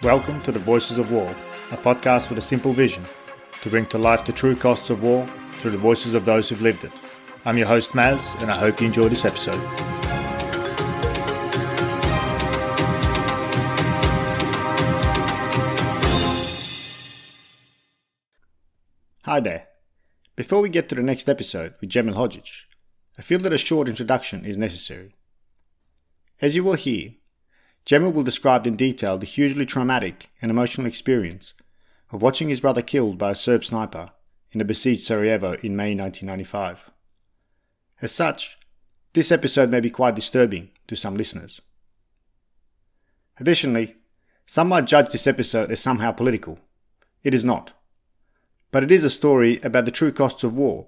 Welcome to the Voices of War, a podcast with a simple vision to bring to life the true costs of war through the voices of those who've lived it. I'm your host Maz, and I hope you enjoy this episode. Hi there. Before we get to the next episode with Džemil Hodžić, I feel that a short introduction is necessary. As you will hear, Džemil will describe in detail the hugely traumatic and emotional experience of watching his brother killed by a Serb sniper in the besieged Sarajevo in May 1995. As such, this episode may be quite disturbing to some listeners. Additionally, some might judge this episode as somehow political. It is not. But it is a story about the true costs of war,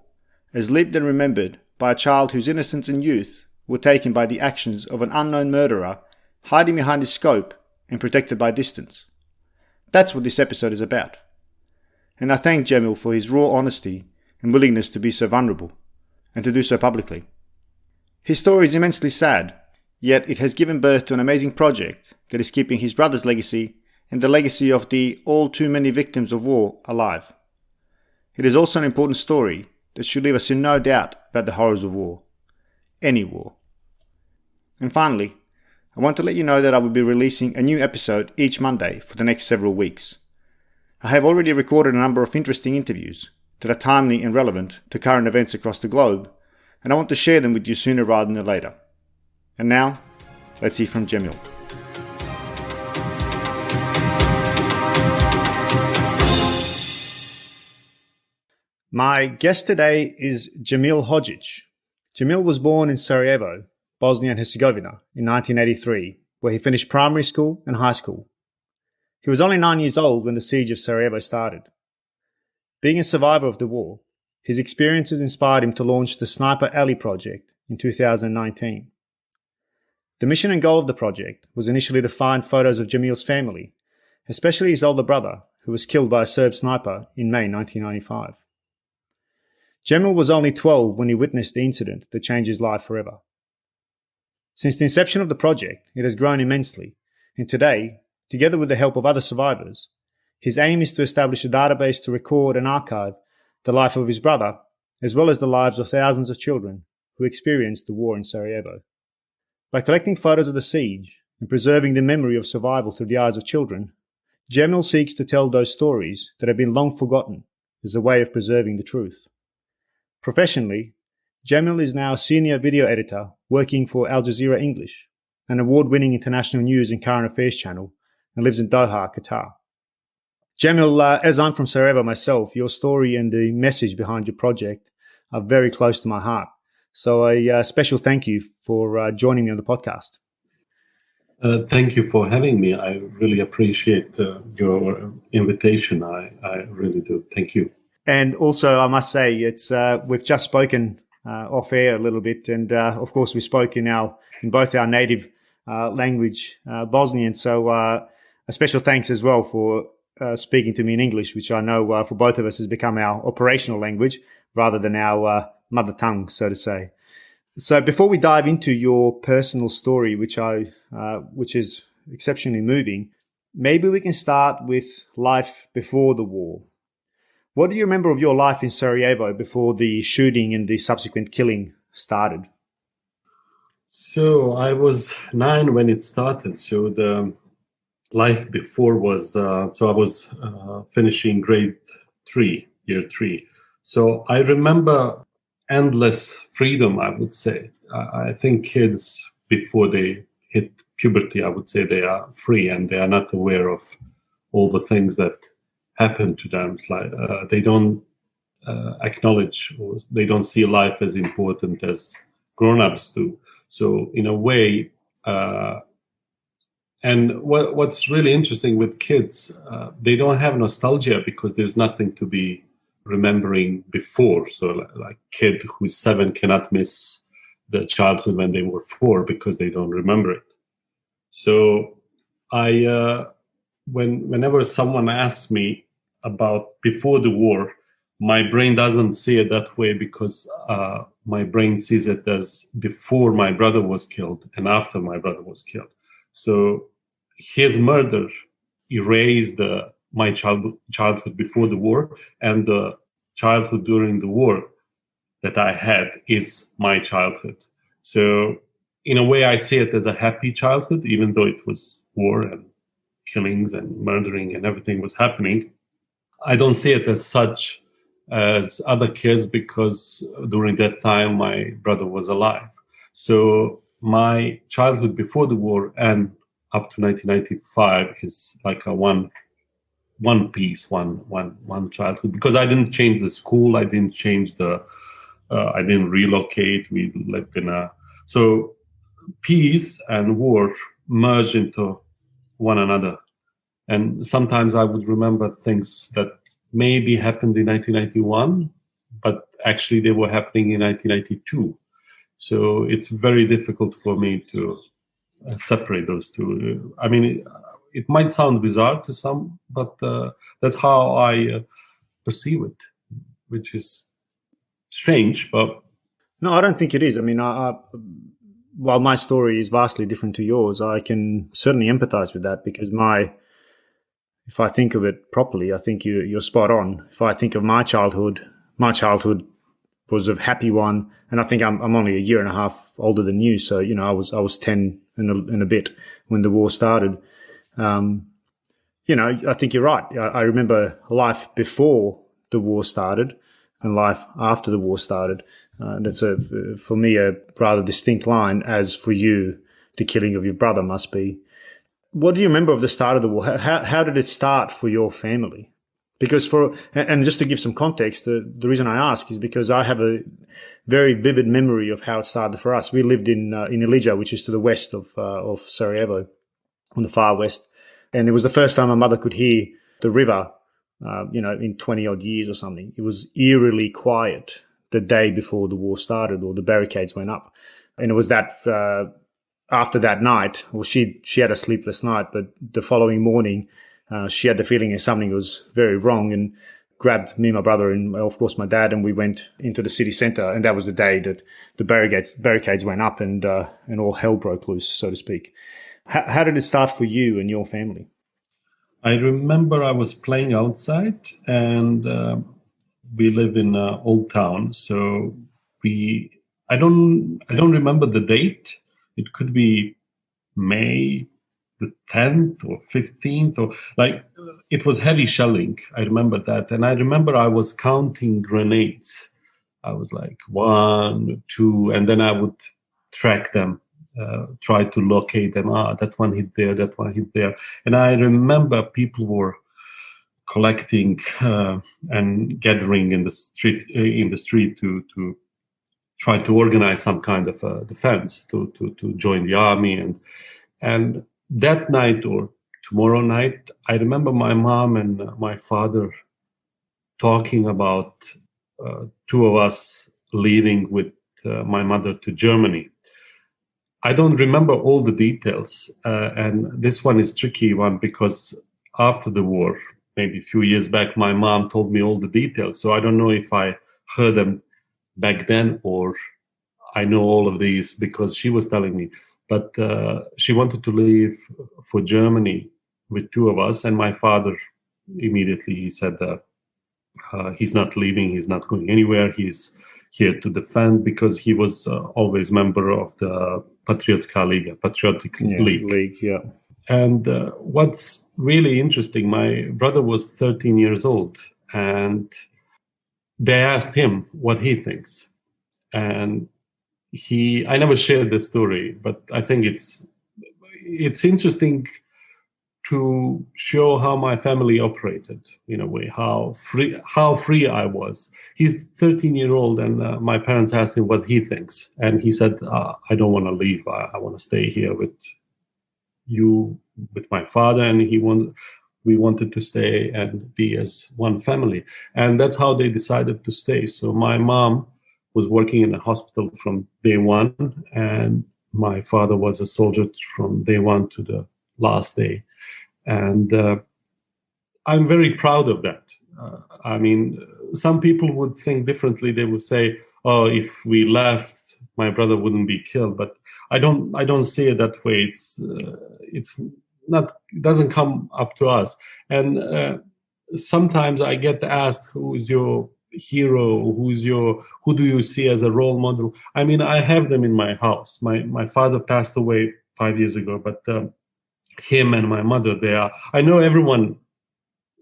as lived and remembered by a child whose innocence and youth were taken by the actions of an unknown murderer hiding behind his scope and protected by distance. That's what this episode is about. And I thank Džemil for his raw honesty and willingness to be so vulnerable, and to do so publicly. His story is immensely sad, yet it has given birth to an amazing project that is keeping his brother's legacy and the legacy of the all too many victims of war alive. It is also an important story that should leave us in no doubt about the horrors of war. Any war. And finally, I want to let you know that I will be releasing a new episode each Monday for the next several weeks. I have already recorded a number of interesting interviews that are timely and relevant to current events across the globe, and I want to share them with you sooner rather than later. And now, let's hear from Džemil. My guest today is Džemil Hodžić. Džemil was born in Sarajevo, Bosnia and Herzegovina, in 1983, where he finished primary school and high school. He was only 9 years old when the siege of Sarajevo started. Being a survivor of the war, his experiences inspired him to launch the Sniper Alley project in 2019. The mission and goal of the project was initially to find photos of Džemil's family, especially his older brother, who was killed by a Serb sniper in May 1995. Džemil was only 12 when he witnessed the incident that changed his life forever. Since the inception of the project, it has grown immensely, and today, together with the help of other survivors, his aim is to establish a database to record and archive the life of his brother, as well as the lives of thousands of children who experienced the war in Sarajevo. By collecting photos of the siege and preserving the memory of survival through the eyes of children, Džemil seeks to tell those stories that have been long forgotten as a way of preserving the truth. Professionally, Džemil is now a senior video editor working for Al Jazeera English, an award-winning international news and current affairs channel, and lives in Doha, Qatar. Džemil, as I'm from Sarajevo myself, your story and the message behind your project are very close to my heart. So a special thank you for joining me on the podcast. Thank you for having me. I really appreciate your invitation. I really do. Thank you. And also, I must say, it's we've just spoken off air a little bit, and of course we spoke in both our native language, Bosnian. So a special thanks as well for speaking to me in English, which I know for both of us has become our operational language rather than our mother tongue, so to say. So before we dive into your personal story, which is exceptionally moving, maybe we can start with life before the war. What do you remember of your life in Sarajevo before the shooting and the subsequent killing started? So I was 9 when it started. So the life before was, I was finishing grade 3, year 3. So I remember endless freedom, I would say. I think kids, before they hit puberty, I would say they are free and they are not aware of all the things that happen to them. It's like they don't acknowledge, or they don't see life as important as grown-ups do. So in a way, and what's really interesting with kids, they don't have nostalgia because there's nothing to be remembering before. So like kid who's 7 cannot miss the childhood when they were 4 because they don't remember it. So whenever someone asks me about before the war, my brain doesn't see it that way because my brain sees it as before my brother was killed and after my brother was killed. So his murder erase my childhood before the war, and the childhood during the war that I had is my childhood. So in a way, I see it as a happy childhood, even though it was war and killings and murdering and everything was happening. I don't see it as such as other kids because during that time my brother was alive. So my childhood before the war and up to 1995 is like a one piece, one childhood, because I didn't change the school, I didn't change I didn't relocate. We lived so peace and war merge into one another. And sometimes I would remember things that maybe happened in 1991, but actually they were happening in 1992. So it's very difficult for me to separate those two. I mean, it might sound bizarre to some, but that's how I perceive it, which is strange. But no, I don't think it is. I mean, while my story is vastly different to yours, I can certainly empathize with that because if I think of it properly, I think you're spot on. If I think of my childhood was a happy one, and I think I'm only a year and a half older than you, so I was 10 and a bit when the war started. I think you're right. I remember life before the war started and life after the war started. That's for me a rather distinct line, as for you, the killing of your brother must be. What do you remember of the start of the war? How did it start for your family? Because and just to give some context, the reason I ask is because I have a very vivid memory of how it started for us. We lived in Ilija, which is to the west of Sarajevo, on the far west. And it was the first time my mother could hear the river, in 20 odd years or something. It was eerily quiet the day before the war started or the barricades went up. And it was that, after that night, well, she had a sleepless night, but the following morning, she had the feeling that something was very wrong and grabbed me, my brother, and of course my dad, and we went into the city centre. And that was the day that the barricades went up and all hell broke loose, so to speak. How did it start for you and your family? I remember I was playing outside, and we live in an old town. So I don't remember the date. It could be May the 10th or 15th, or it was heavy shelling. I remember that. And I remember I was counting grenades. I was like 1, 2, and then I would track them, try to locate them. That one hit there, that one hit there. And I remember people were collecting and gathering in the street to try to organize some kind of defense to join the army. And that night or tomorrow night, I remember my mom and my father talking about two of us leaving with my mother to Germany. I don't remember all the details, and this one is tricky one because after the war, maybe a few years back, my mom told me all the details. So I don't know if I heard them back then or I know all of these because she was telling me. But she wanted to leave for Germany with two of us, and my father immediately he said he's not leaving, he's not going anywhere, he's here to defend, because he was always member of the Patriotska Liga, Patriotic League. Yeah. And what's really interesting, my brother was 13 years old, and they asked him what he thinks. And I never shared this story, but I think it's interesting to show how my family operated in a way, how free I was. He's 13-year-old, and my parents asked him what he thinks, and he said, "I don't want to leave. I want to stay here with you, with my father," and we wanted to stay and be as one family, and that's how they decided to stay. So my mom was working in a hospital from day one, and my father was a soldier from day one to the last day. And I'm very proud of that. I mean, some people would think differently. They would say, "Oh, if we left, my brother wouldn't be killed." But I don't see it that way. doesn't come up to us. And sometimes I get asked, who's your hero? Who do you see as a role model? I mean, I have them in my house. My father passed away 5 years ago, but him and my mother, I know everyone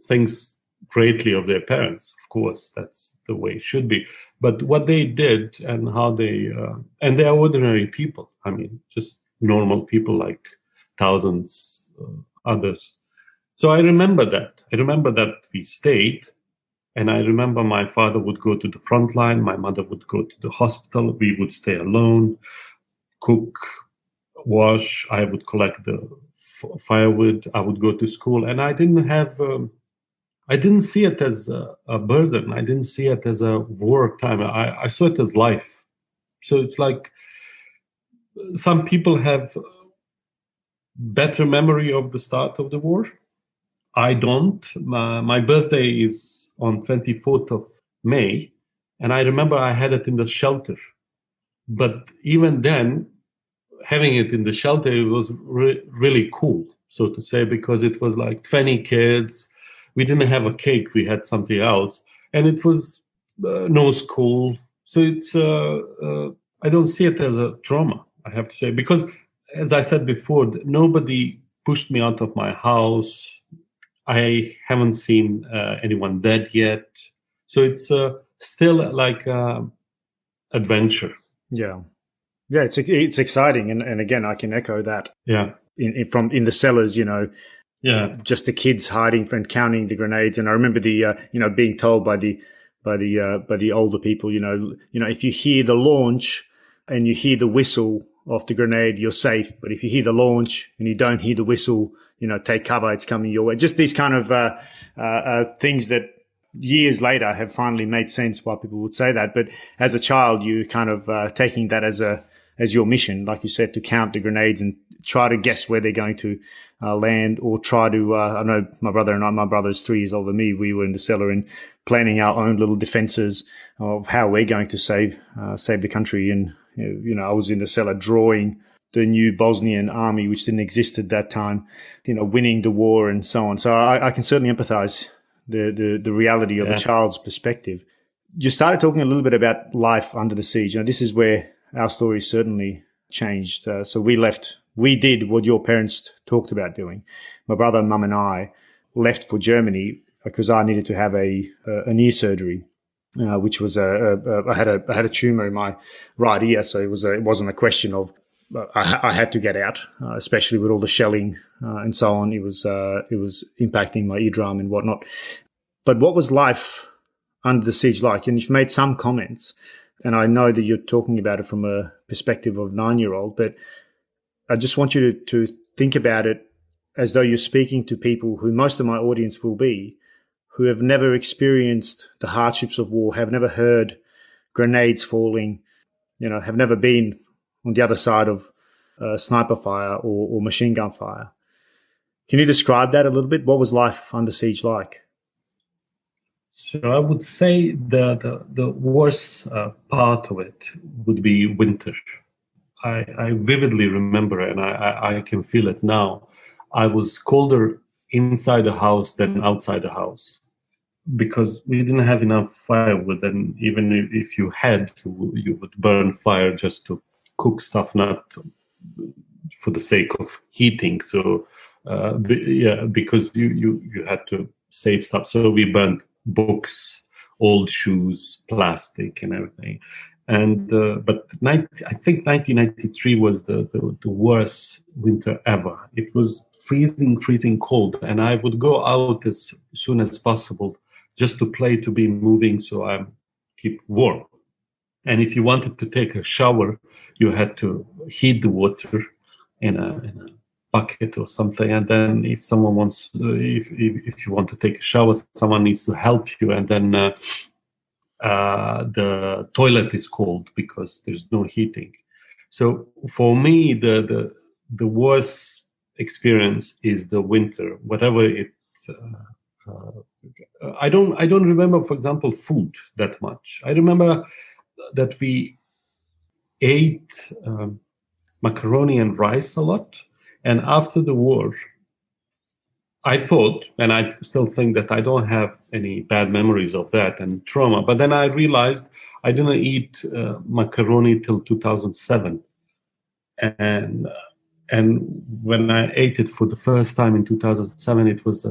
thinks greatly of their parents. Of course, that's the way it should be. But what they did and how and they are ordinary people. I mean, just normal people like thousands others. So I remember that. I remember that we stayed, and I remember my father would go to the front line, my mother would go to the hospital, we would stay alone, cook, wash, I would collect the firewood, I would go to school, and I didn't see it as a burden. I didn't see it as a work time. I saw it as life. So it's like some people have better memory of the start of the war. I don't. My birthday is on 24th of May, and I remember I had it in the shelter. But even then, having it in the shelter, it was really cool, so to say, because it was like 20 kids. We didn't have a cake, we had something else. And it was no school. So it's, I don't see it as a trauma, I have to say. Because, as I said before, nobody pushed me out of my house. I haven't seen anyone dead yet. So it's still like adventure. Yeah. Yeah, it's exciting. And again, I can echo that. Yeah. In the cellars, Yeah, just the kids hiding and counting the grenades. And I remember being told by the older people, if you hear the launch and you hear the whistle of the grenade, you're safe. But if you hear the launch and you don't hear the whistle, take cover, it's coming your way. Just these kind of things that years later have finally made sense why people would say that. But as a child, you kind of taking that as your mission, like you said, to count the grenades and try to guess where they're going to land, or try to, I know my brother's 3 years older than me, we were in the cellar and planning our own little defenses of how we're going to save the country. And, I was in the cellar drawing the new Bosnian army, which didn't exist at that time, winning the war and so on. So I can certainly empathize the reality of a child's perspective. You started talking a little bit about life under the siege. This is where our story certainly changed. So we did what your parents talked about doing. My brother, mum, and I left for Germany because I needed to have a ear surgery, which was I had a tumor in my right ear, so it wasn't a question of I had to get out, especially with all the shelling and so on. It was impacting my eardrum and whatnot. But what was life under the siege like? And you've made some comments, and I know that you're talking about it from a perspective of 9-year-old, but I just want you to think about it as though you're speaking to people who most of my audience will be, who have never experienced the hardships of war, have never heard grenades falling, have never been on the other side of sniper fire or machine gun fire. Can you describe that a little bit? What was life under siege like? So I would say that the worst part of it would be winter. I vividly remember, and I can feel it now. I was colder inside the house than outside the house because we didn't have enough firewood. And even if you had, you would burn fire just to cook stuff, not for the sake of heating. So, because you had to save stuff. So we burned books, old shoes, plastic, and everything. And but I think 1993 was the worst winter ever. It was freezing cold, and I would go out as soon as possible just to play, to be moving, so I keep warm. And if you wanted to take a shower, you had to heat the water in a bucket or something. And then if someone wants, if you want to take a shower, someone needs to help you. And then the toilet is cold because there's no heating. So for me, the worst experience is the winter, whatever it. I don't remember, for example, food that much. I remember that we ate macaroni and rice a lot, and after the war, I thought, and I still think, that I don't have any bad memories of that and trauma. But then I realized I didn't eat macaroni till 2007, and when I ate it for the first time in 2007, it was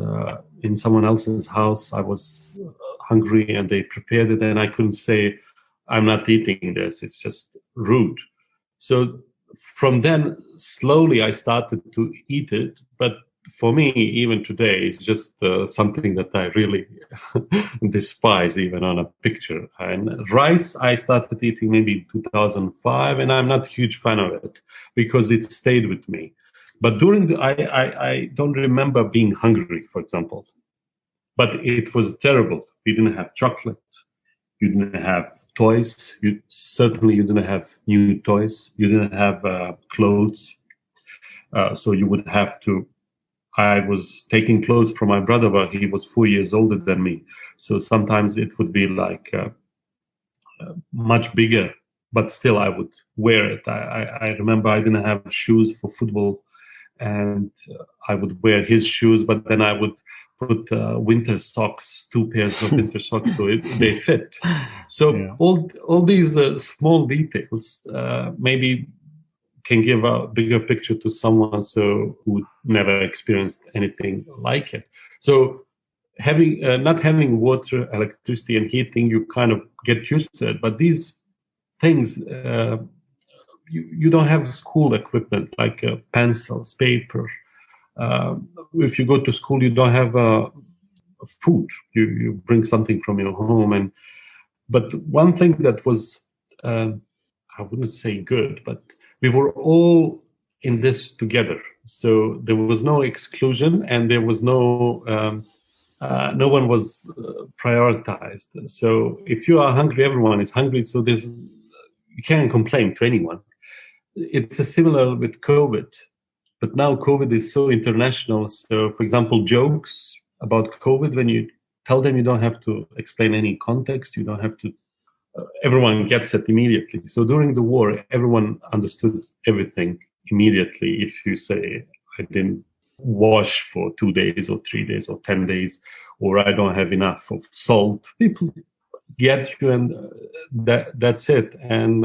in someone else's house. I was hungry, and they prepared it, and I couldn't say, "I'm not eating this. It's just rude." So from then, slowly, I started to eat it, but for me, even today, it's just something that I really despise, even on a picture. And rice, I started eating maybe in 2005, and I'm not a huge fan of it because it stayed with me. But during I don't remember being hungry, for example. But it was terrible. We didn't have chocolate. You didn't have toys. You didn't have new toys. You didn't have clothes. So you would have to. I was taking clothes from my brother, but he was 4 years older than me. So sometimes it would be like much bigger, but still I would wear it. I remember I didn't have shoes for football, and I would wear his shoes, but then I would put winter socks, 2 pairs of winter socks, so they fit. So yeah. all these small details maybe can give a bigger picture to someone who never experienced anything like it. So having not having water, electricity, and heating, you kind of get used to it. But these things, you don't have school equipment like pencils, paper. If you go to school, you don't have food. You bring something from your home. But one thing that was, I wouldn't say good, but we were all in this together. So there was no exclusion, and there was no one was prioritized. So if you are hungry, everyone is hungry. So you can't complain to anyone. It's similar with COVID, but now COVID is so international. So, for example, jokes about COVID, when you tell them, you don't have to explain any context. You don't have to. Everyone gets it immediately. So during the war, everyone understood everything immediately. If you say, I didn't wash for 2 days or 3 days or 10 days, or I don't have enough of salt, people get you, and that's it. And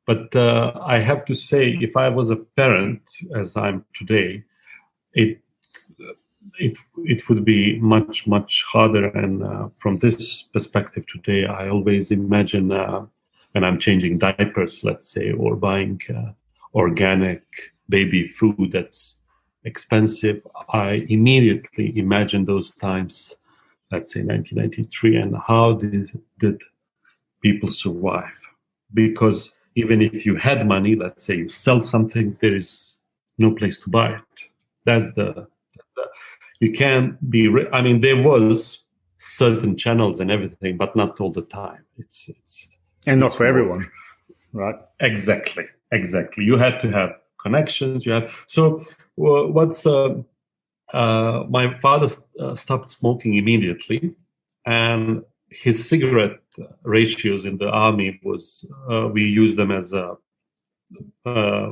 but I have to say, if I was a parent, as I'm today, it would be much, much harder. And from this perspective today, I always imagine when I'm changing diapers, let's say, or buying organic baby food that's expensive, I immediately imagine those times, let's say 1993, and how did people survive? Because even if you had money, let's say you sell something, there is no place to buy it. You can't be. I mean, there was certain channels and everything, but not all the time. And not for everyone, right? Exactly. You had to have connections. So what's my father stopped smoking immediately, and his cigarette ratios in the army was we used them as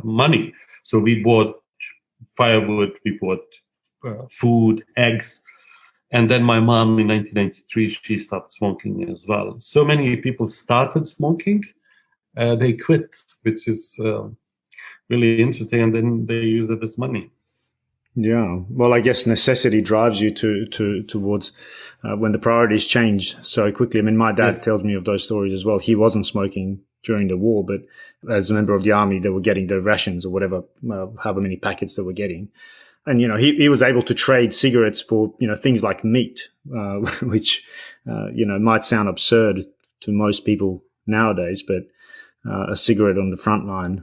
money. So we bought firewood, we bought food, eggs. And then my mom in 1993, she stopped smoking as well. So many people started smoking. They quit, which is really interesting. And then they use it as money. Yeah. Well, I guess necessity drives you towards when the priorities change so quickly. I mean, my dad tells me of those stories as well. He wasn't smoking during the war, but as a member of the army, they were getting the rations or whatever, however many packets they were getting. And, he was able to trade cigarettes for, things like meat, which, might sound absurd to most people nowadays, but a cigarette on the front line,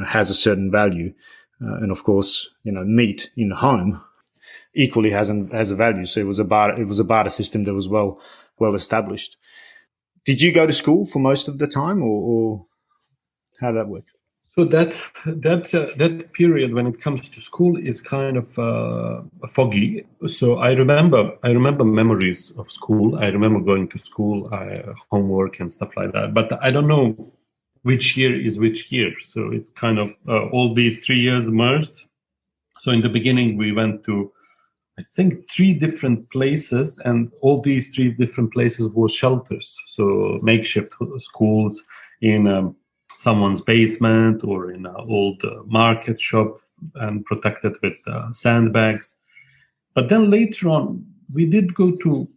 has a certain value. And of course, meat in the home equally has a value. So it was a barter system that was well established. Did you go to school for most of the time, or how did that work? So that period when it comes to school is kind of foggy. So I remember memories of school. I remember going to school, homework and stuff like that. But I don't know which year is which year. So it's kind of all these 3 years merged. So in the beginning, we went to, I think, 3 different places, and all these 3 different places were shelters. So makeshift schools in someone's basement or in an old market shop, and protected with sandbags. But then later on, we did go to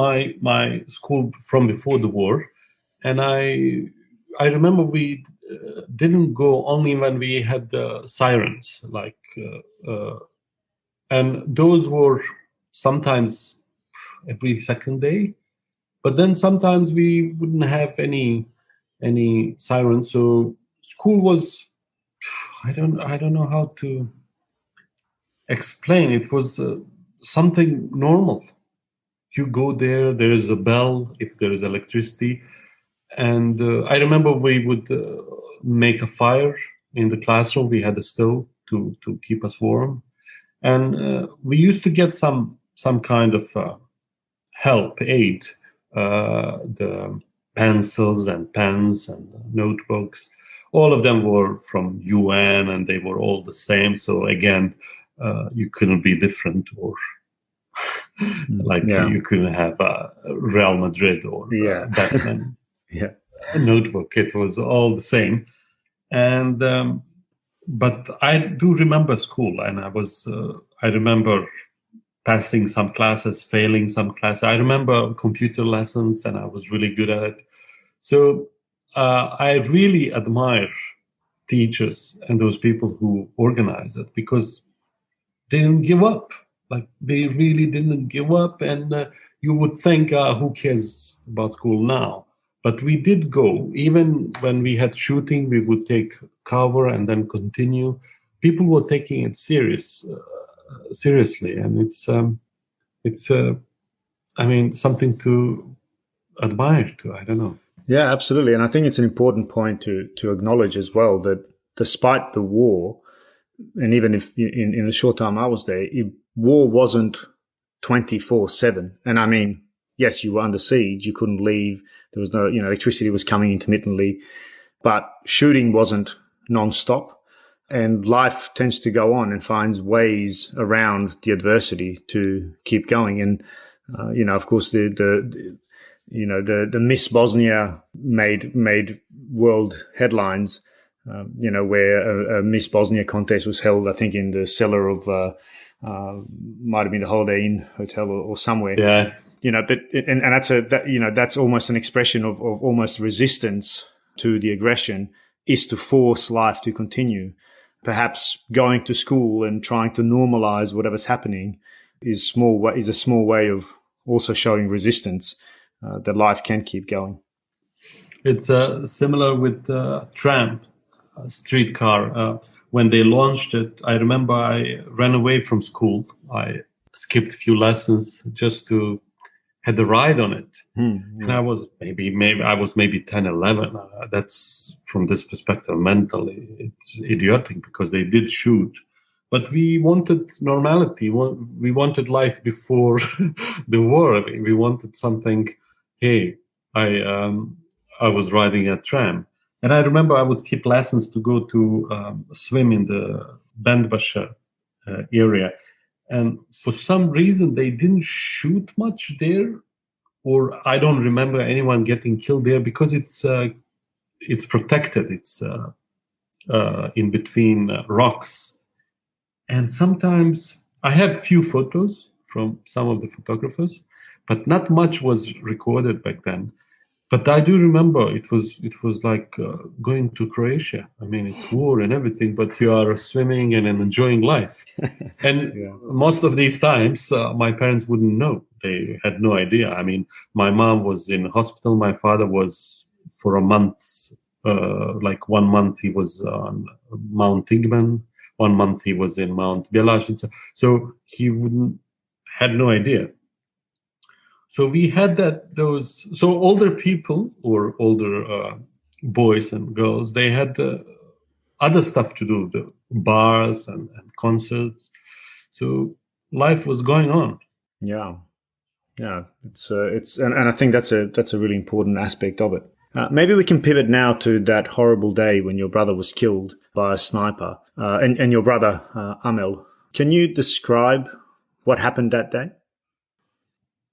my school from before the war, and I remember we didn't go only when we had the sirens, and those were sometimes every second day. But then sometimes we wouldn't have any sirens, so school was, I don't know how to explain. It was something normal. You go there, there is a bell if there is electricity. And I remember we would make a fire in the classroom. We had a stove to keep us warm. And we used to get some kind of aid, the pencils and pens and notebooks. All of them were from UN, and they were all the same. So again, you couldn't be different, or you couldn't have Real Madrid or Batman notebook. It was all the same. And but I do remember school, and I remember passing some classes, failing some classes. I remember computer lessons, and I was really good at it. So I really admire teachers and those people who organize it, because they didn't give up. Like, they really didn't give up. And you would think, who cares about school now? But we did go. Even when we had shooting, we would take cover and then continue. People were taking it seriously, and it's something to admire too. I don't know. Yeah, absolutely. And I think it's an important point to acknowledge as well, that despite the war, and even if in the short time I was there, war wasn't 24/7. And I mean, yes, you were under siege. You couldn't leave. There was no, electricity was coming intermittently, but shooting wasn't non-stop. And life tends to go on and finds ways around the adversity to keep going. And, of course, the Miss Bosnia made world headlines, where a Miss Bosnia contest was held, I think, in the cellar of, might have been the Holiday Inn Hotel or somewhere. Yeah. But that's almost an expression of almost resistance to the aggression, is to force life to continue. Perhaps going to school and trying to normalize whatever's happening is a small way of also showing resistance, that life can keep going. It's similar with tram, streetcar. When they launched it, I remember I ran away from school. I skipped a few lessons just to had the ride on it. And I was maybe 10, 11. That's, from this perspective, mentally, it's idiotic, because they did shoot. But we wanted normality. We wanted life before the war. I mean, we wanted something. Hey, I was riding a tram. And I remember I would skip lessons to go to swim in the Bandbasha area. And for some reason, they didn't shoot much there, or I don't remember anyone getting killed there, because it's protected. It's in between rocks. And sometimes I have few photos from some of the photographers, but not much was recorded back then. But I do remember it was like going to Croatia. I mean, it's war and everything, but you are swimming and enjoying life. And most of these times, my parents wouldn't know. They had no idea. I mean, my mom was in hospital. My father was for a month, 1 month he was on Mount Igman. 1 month he was in Mount Bjelašnica. So he had no idea. So we had so older people, or older boys and girls, they had other stuff to do, the bars and concerts. So life was going on. Yeah. It's and I think that's a really important aspect of it. Maybe we can pivot now to that horrible day when your brother was killed by a sniper, and your brother, Amel. Can you describe what happened that day?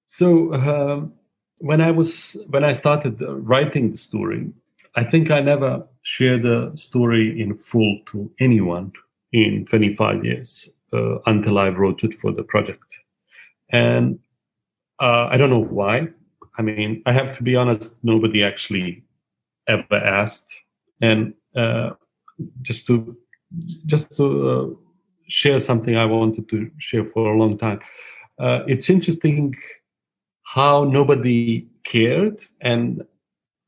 So when I started writing the story, I think I never shared the story in full to anyone in 25 years until I wrote it for the project. And I don't know why. I mean, I have to be honest, nobody actually ever asked. And just to share something I wanted to share for a long time. It's interesting how nobody cared, and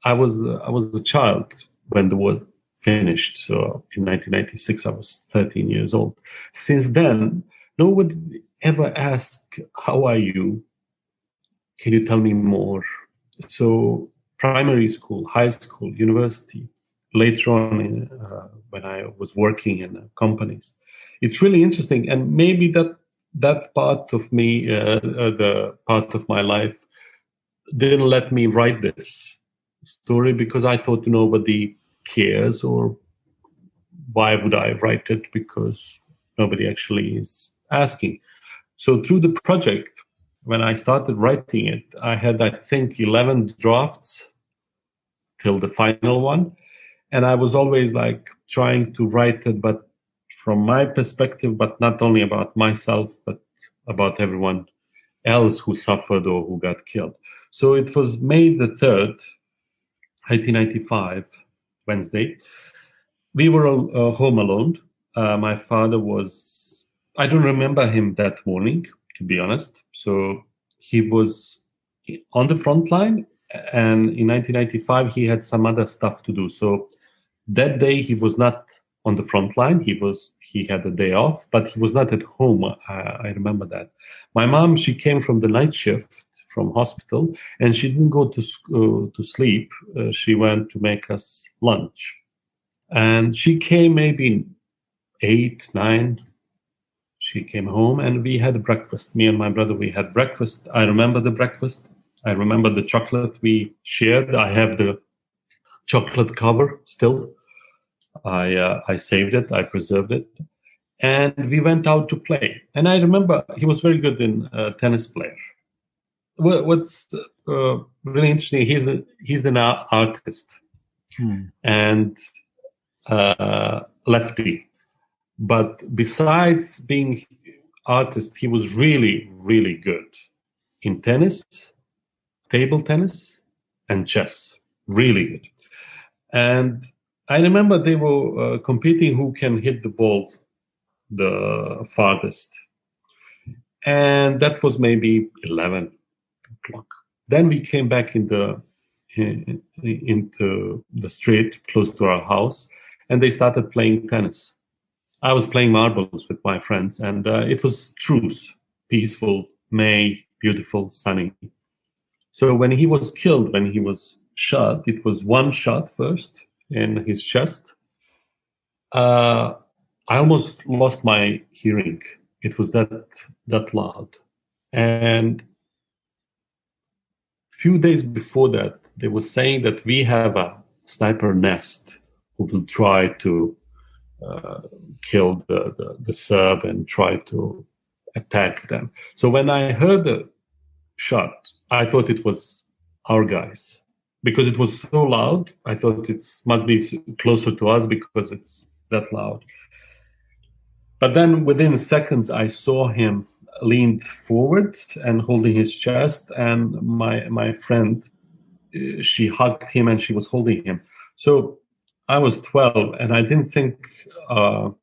I was a child when the war finished. So in 1996, I was 13 years old. Since then, nobody ever asked, "How are you? Can you tell me more?" So primary school, high school, university, later on when I was working in companies, it's really interesting. And maybe that part of me, the part of my life, didn't let me write this story because I thought nobody cares, or why would I write it? Because nobody actually is asking. So through the project, when I started writing it, I had, I think, 11 drafts till the final one. And I was always like trying to write it, but from my perspective, but not only about myself, but about everyone else who suffered or who got killed. So it was May the 3rd, 1995, Wednesday. We were home alone. My father was, I don't remember him that morning, to be honest. So he was on the front line, and in 1995, he had some other stuff to do. So that day, he was not on the front line. He had a day off, but he was not at home. I remember that. My mom, she came from the night shift from hospital, and she didn't go to sleep. She went to make us lunch. And she came maybe 8, 9. She came home and we had breakfast. Me and my brother, we had breakfast. I remember the breakfast. I remember the chocolate we shared. I have the chocolate cover still. I saved it. I preserved it. And we went out to play. And I remember he was very good in tennis player. What's really interesting, he's an artist and lefty. But besides being artist, he was really, really good in tennis, table tennis, and chess. Really good. And I remember they were competing who can hit the ball the farthest. And that was maybe 11 o'clock. Then we came back into the street close to our house, and they started playing tennis. I was playing marbles with my friends, and it was truce, peaceful, May, beautiful, sunny. So when he was killed, when he was shot, it was one shot first in his chest. I almost lost my hearing. It was that loud. And few days before that, they were saying that we have a sniper nest who will try to kill the Serb and try to attack them. So when I heard the shot, I thought it was our guys. Because it was so loud, I thought it must be closer to us because it's that loud. But then within seconds, I saw him leaned forward and holding his chest, and my friend, she hugged him and she was holding him. So I was 12 and I didn't think of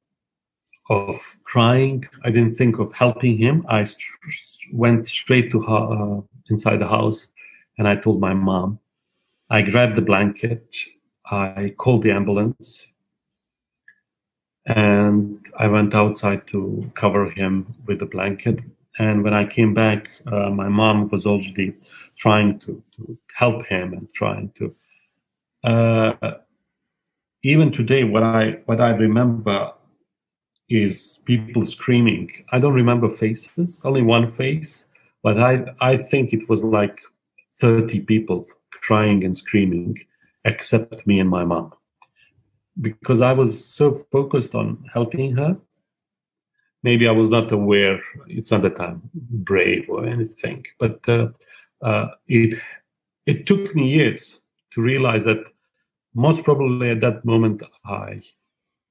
crying. I didn't think of helping him. I went straight to inside the house and I told my mom. I grabbed the blanket. I called the ambulance. And I went outside to cover him with the blanket. And when I came back, my mom was already trying to help him and trying to. Even today, what I remember is people screaming. I don't remember faces, only one face, but I think it was like 30 people crying and screaming. except me and my mom, because I was so focused on helping her. Maybe I was not aware. It's not that I'm brave or anything, but it took me years to realize that most probably at that moment I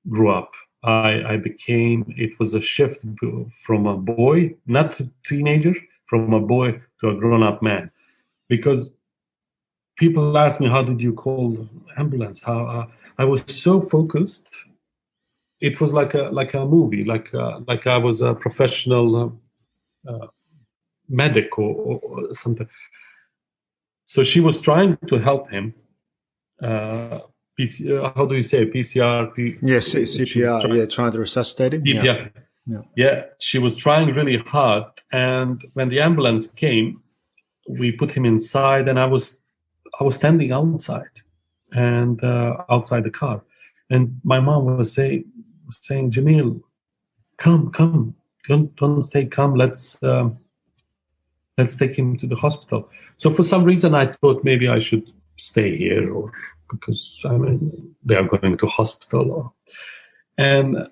grew up. It was a shift from a boy, not a teenager, from a boy to a grown-up man. Because people ask me, how did you call ambulance? How I was so focused. It was like a movie, like I was a professional medic or something. So she was trying to help him. How do you say PCR? Yes, CPR. Trying to resuscitate him. CPR. Yeah, she was trying really hard. And when the ambulance came, we put him inside, and I was standing outside, and outside the car, and my mom was saying, Džemil, come, don't stay, come, let's take him to the hospital. So for some reason, I thought maybe I should stay here, or because they are going to hospital. And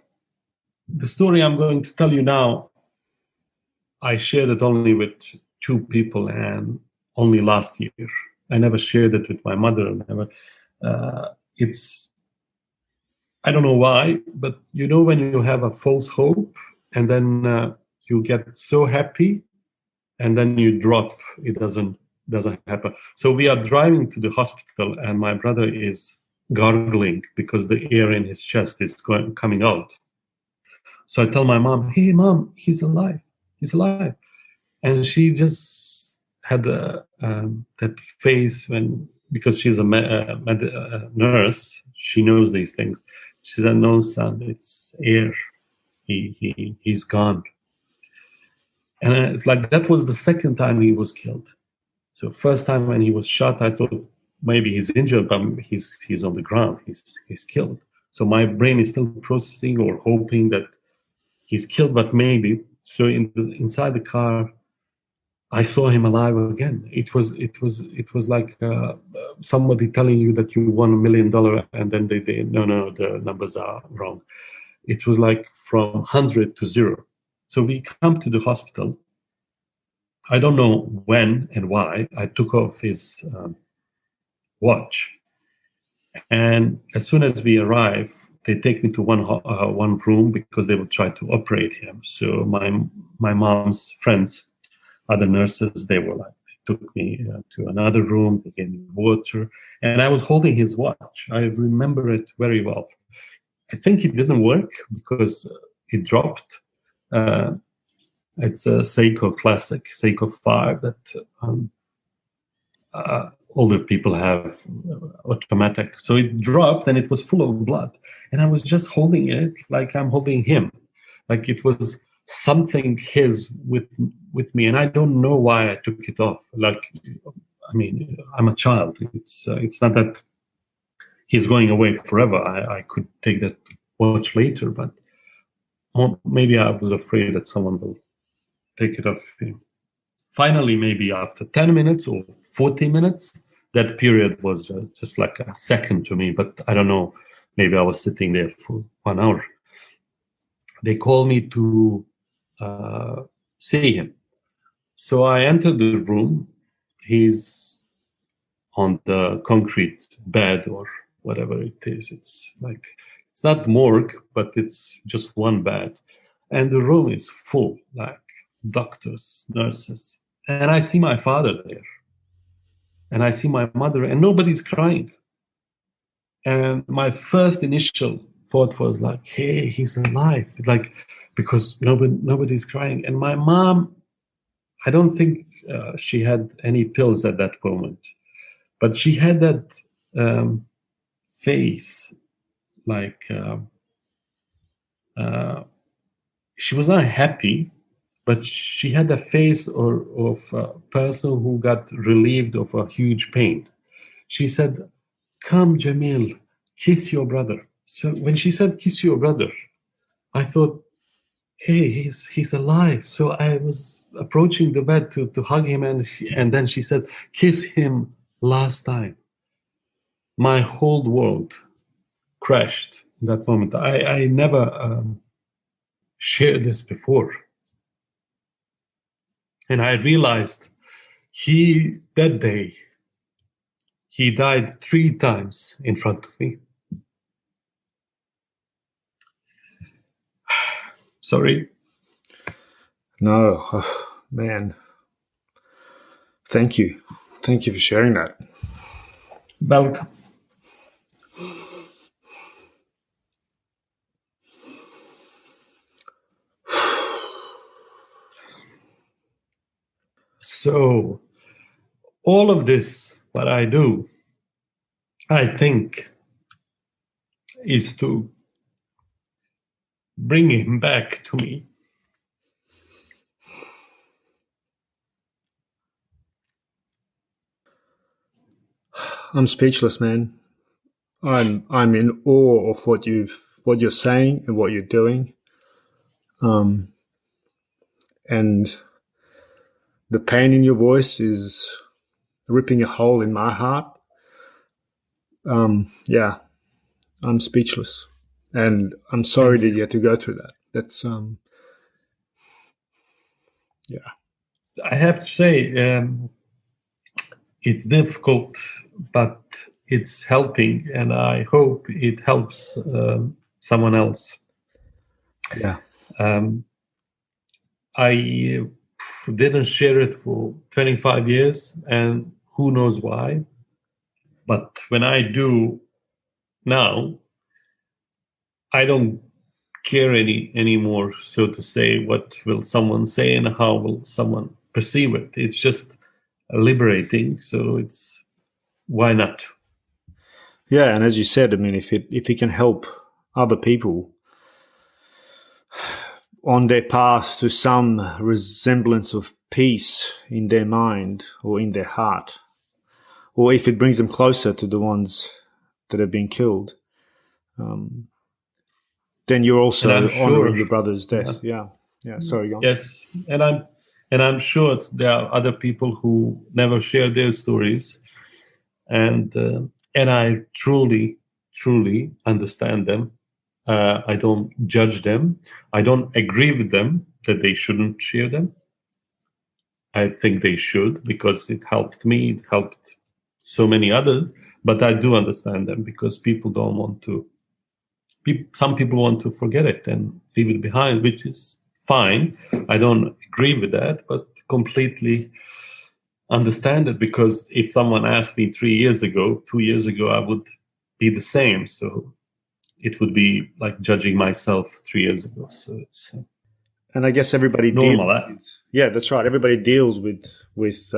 the story I'm going to tell you now, I shared it only with 2 people, and only last year. I never shared it with my mother. I don't know why, but when you have a false hope, and then you get so happy, and then you drop, it doesn't happen. So we are driving to the hospital, and my brother is gargling because the air in his chest is coming out. So I tell my mom, hey, Mom, he's alive. And she just had that face because she's a nurse, she knows these things. She said, no, son, it's air. He's gone. And it's like that was the second time he was killed. So first time when he was shot, I thought maybe he's injured, but he's on the ground. He's killed. So my brain is still processing or hoping that he's killed, but maybe. So inside the car, I saw him alive again. It was like somebody telling you that you won $1 million, and then they no, the numbers are wrong. It was like from 100 to 0. So we come to the hospital. I don't know when and why. I took off his watch, and as soon as we arrive, they take me to one room because they will try to operate him. So my mom's friends, other nurses, they took me to another room. They gave me water, and I was holding his watch. I remember it very well. I think it didn't work because it dropped. It's a Seiko Classic, Seiko 5 that older people have automatic. So it dropped, and it was full of blood. And I was just holding it like I'm holding him, like it was something his with me. And I don't know why I took it off. I'm a child. It's not that he's going away forever. I could take that watch later, but maybe I was afraid that someone will take it off him. Finally, maybe after 10 minutes or 40 minutes, that period was just like a second to me, but I don't know. Maybe I was sitting there for 1 hour. They called me to see him. So I entered the room. He's on the concrete bed or whatever it is. It's not morgue, but it's just one bed. And the room is full, like doctors, nurses. And I see my father there. And I see my mother, and nobody's crying. And my first initial thought was like, hey, he's alive. Because nobody's crying. And my mom, I don't think she had any pills at that moment. But she had that face, she was not happy, but she had a face of a person who got relieved of a huge pain. She said, come, Džemil, kiss your brother. So when she said, kiss your brother, I thought, hey, he's alive. So I was approaching the bed to hug him, and then she said, kiss him last time. my whole world crashed in that moment. I never shared this before. And I realized that day, he died 3 times in front of me. Sorry. No, oh, man. Thank you. Thank you for sharing that. Welcome. So, all of this, what I do, I think, is to bring him back to me. I'm speechless, man. I'm in awe of what you're saying and what you're doing. And the pain in your voice is ripping a hole in my heart. Yeah, I'm speechless, and I'm sorry that you had to go through that. That's yeah. I have to say, it's difficult, but it's helping, and I hope it helps someone else. Yeah. I didn't share it for 25 years, and who knows why. But when I do now, I don't care anymore, so to say, what will someone say and how will someone perceive it. It's just liberating, so it's why not? Yeah, and as you said, I mean, if it can help other people on their path to some resemblance of peace in their mind or in their heart, or if it brings them closer to the ones that have been killed, then you're also honoring your brother's death. Yeah. Sorry, go on. Yes, and I'm sure there are other people who never share their stories, and I truly understand them. I don't judge them. I don't agree with them that they shouldn't share them. I think they should, because it helped me. It helped so many others. But I do understand them, because people don't want to. Some people want to forget it and leave it behind, which is fine. I don't agree with that, but completely understand it, because if someone asked me 3 years ago, 2 years ago, I would be the same. So it would be like judging myself 3 years ago. So it's and I guess everybody normal. Yeah, that's right. Everybody deals with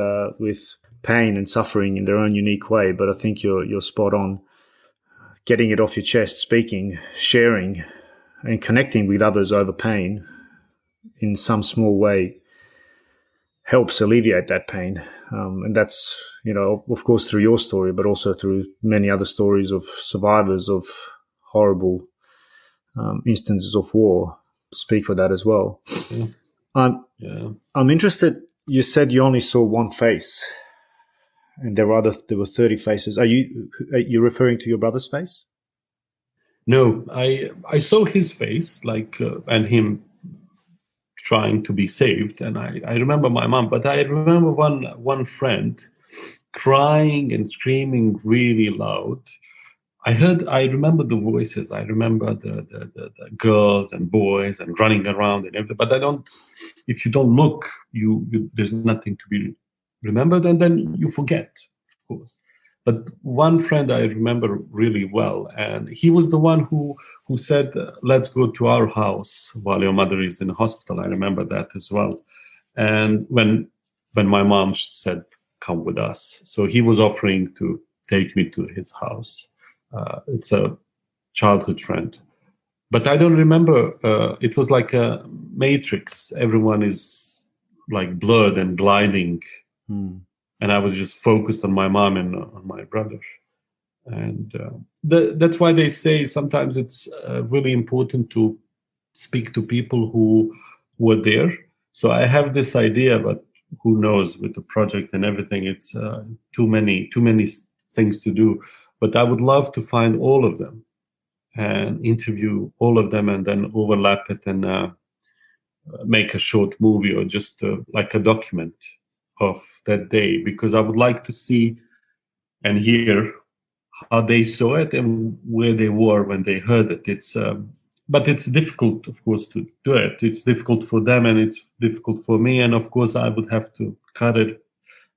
pain and suffering in their own unique way. But I think you're spot on. Getting it off your chest, speaking, sharing, and connecting with others over pain in some small way helps alleviate that pain. And that's, of course, through your story, but also through many other stories of survivors of horrible instances of war speak for that as well. Yeah. I'm interested. You said you only saw one face, and there were 30 faces. Are you referring to your brother's face? No, I saw his face, and him trying to be saved, and I remember my mom, but I remember one friend crying and screaming really loud. I remember the voices. I remember the girls and boys and running around and everything. But if you don't look, there's nothing to be remembered, and then you forget, of course. But one friend I remember really well, and he was the one who said, "Let's go to our house while your mother is in the hospital." I remember that as well. And when my mom said, "Come with us," so he was offering to take me to his house. It's a childhood friend. But I don't remember. It was like a matrix. Everyone is like blurred and gliding. And I was just focused on my mom and on my brother. And that's why they say sometimes it's really important to speak to people who were there. So I have this idea, but who knows, with the project and everything, it's too many things to do. But I would love to find all of them and interview all of them and then overlap it and make a short movie or just like a document of that day, because I would like to see and hear how they saw it and where they were when they heard it. But it's difficult, of course, to do it. It's difficult for them and it's difficult for me. And of course, I would have to cut it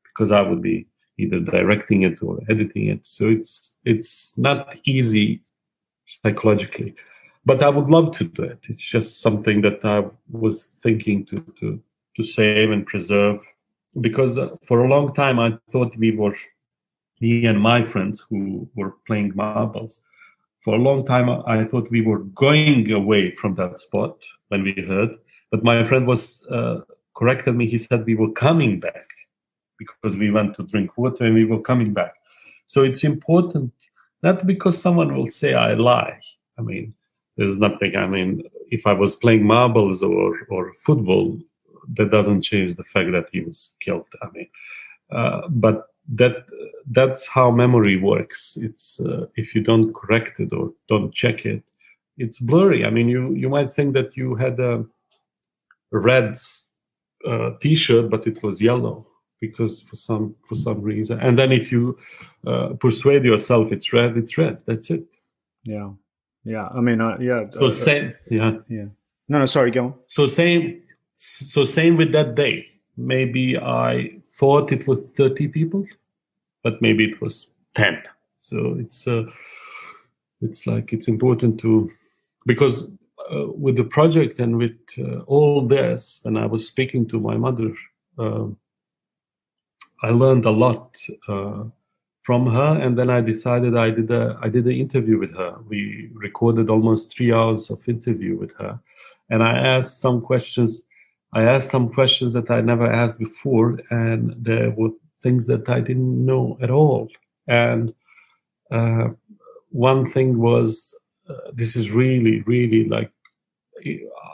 because I would be either directing it or editing it. So it's not easy psychologically, but I would love to do it. It's just something that I was thinking to save and preserve, because for a long time I thought me and my friends who were playing marbles, for a long time I thought we were going away from that spot when we heard, but my friend was corrected me. He said we were coming back because we went to drink water and we were coming back. So it's important, not because someone will say I lie. I mean, there's nothing. I mean, if I was playing marbles or football, that doesn't change the fact that he was killed. I mean, but that's how memory works. It's if you don't correct it or don't check it, it's blurry. I mean, you might think that you had a red T-shirt, but it was yellow because for some reason. And then if you persuade yourself it's red, it's red. That's it. Yeah. I mean, yeah. So same. Yeah. No, sorry, go on. So same with that day. Maybe I thought it was 30 people, but maybe it was 10. So it's like it's important to, because with the project and with all this, when I was speaking to my mother, I learned a lot from her, and then I decided I did an interview with her. We recorded almost 3 hours of interview with her, and I asked some questions. That I never asked before, and there were things that I didn't know at all. And one thing was, this is really, really like,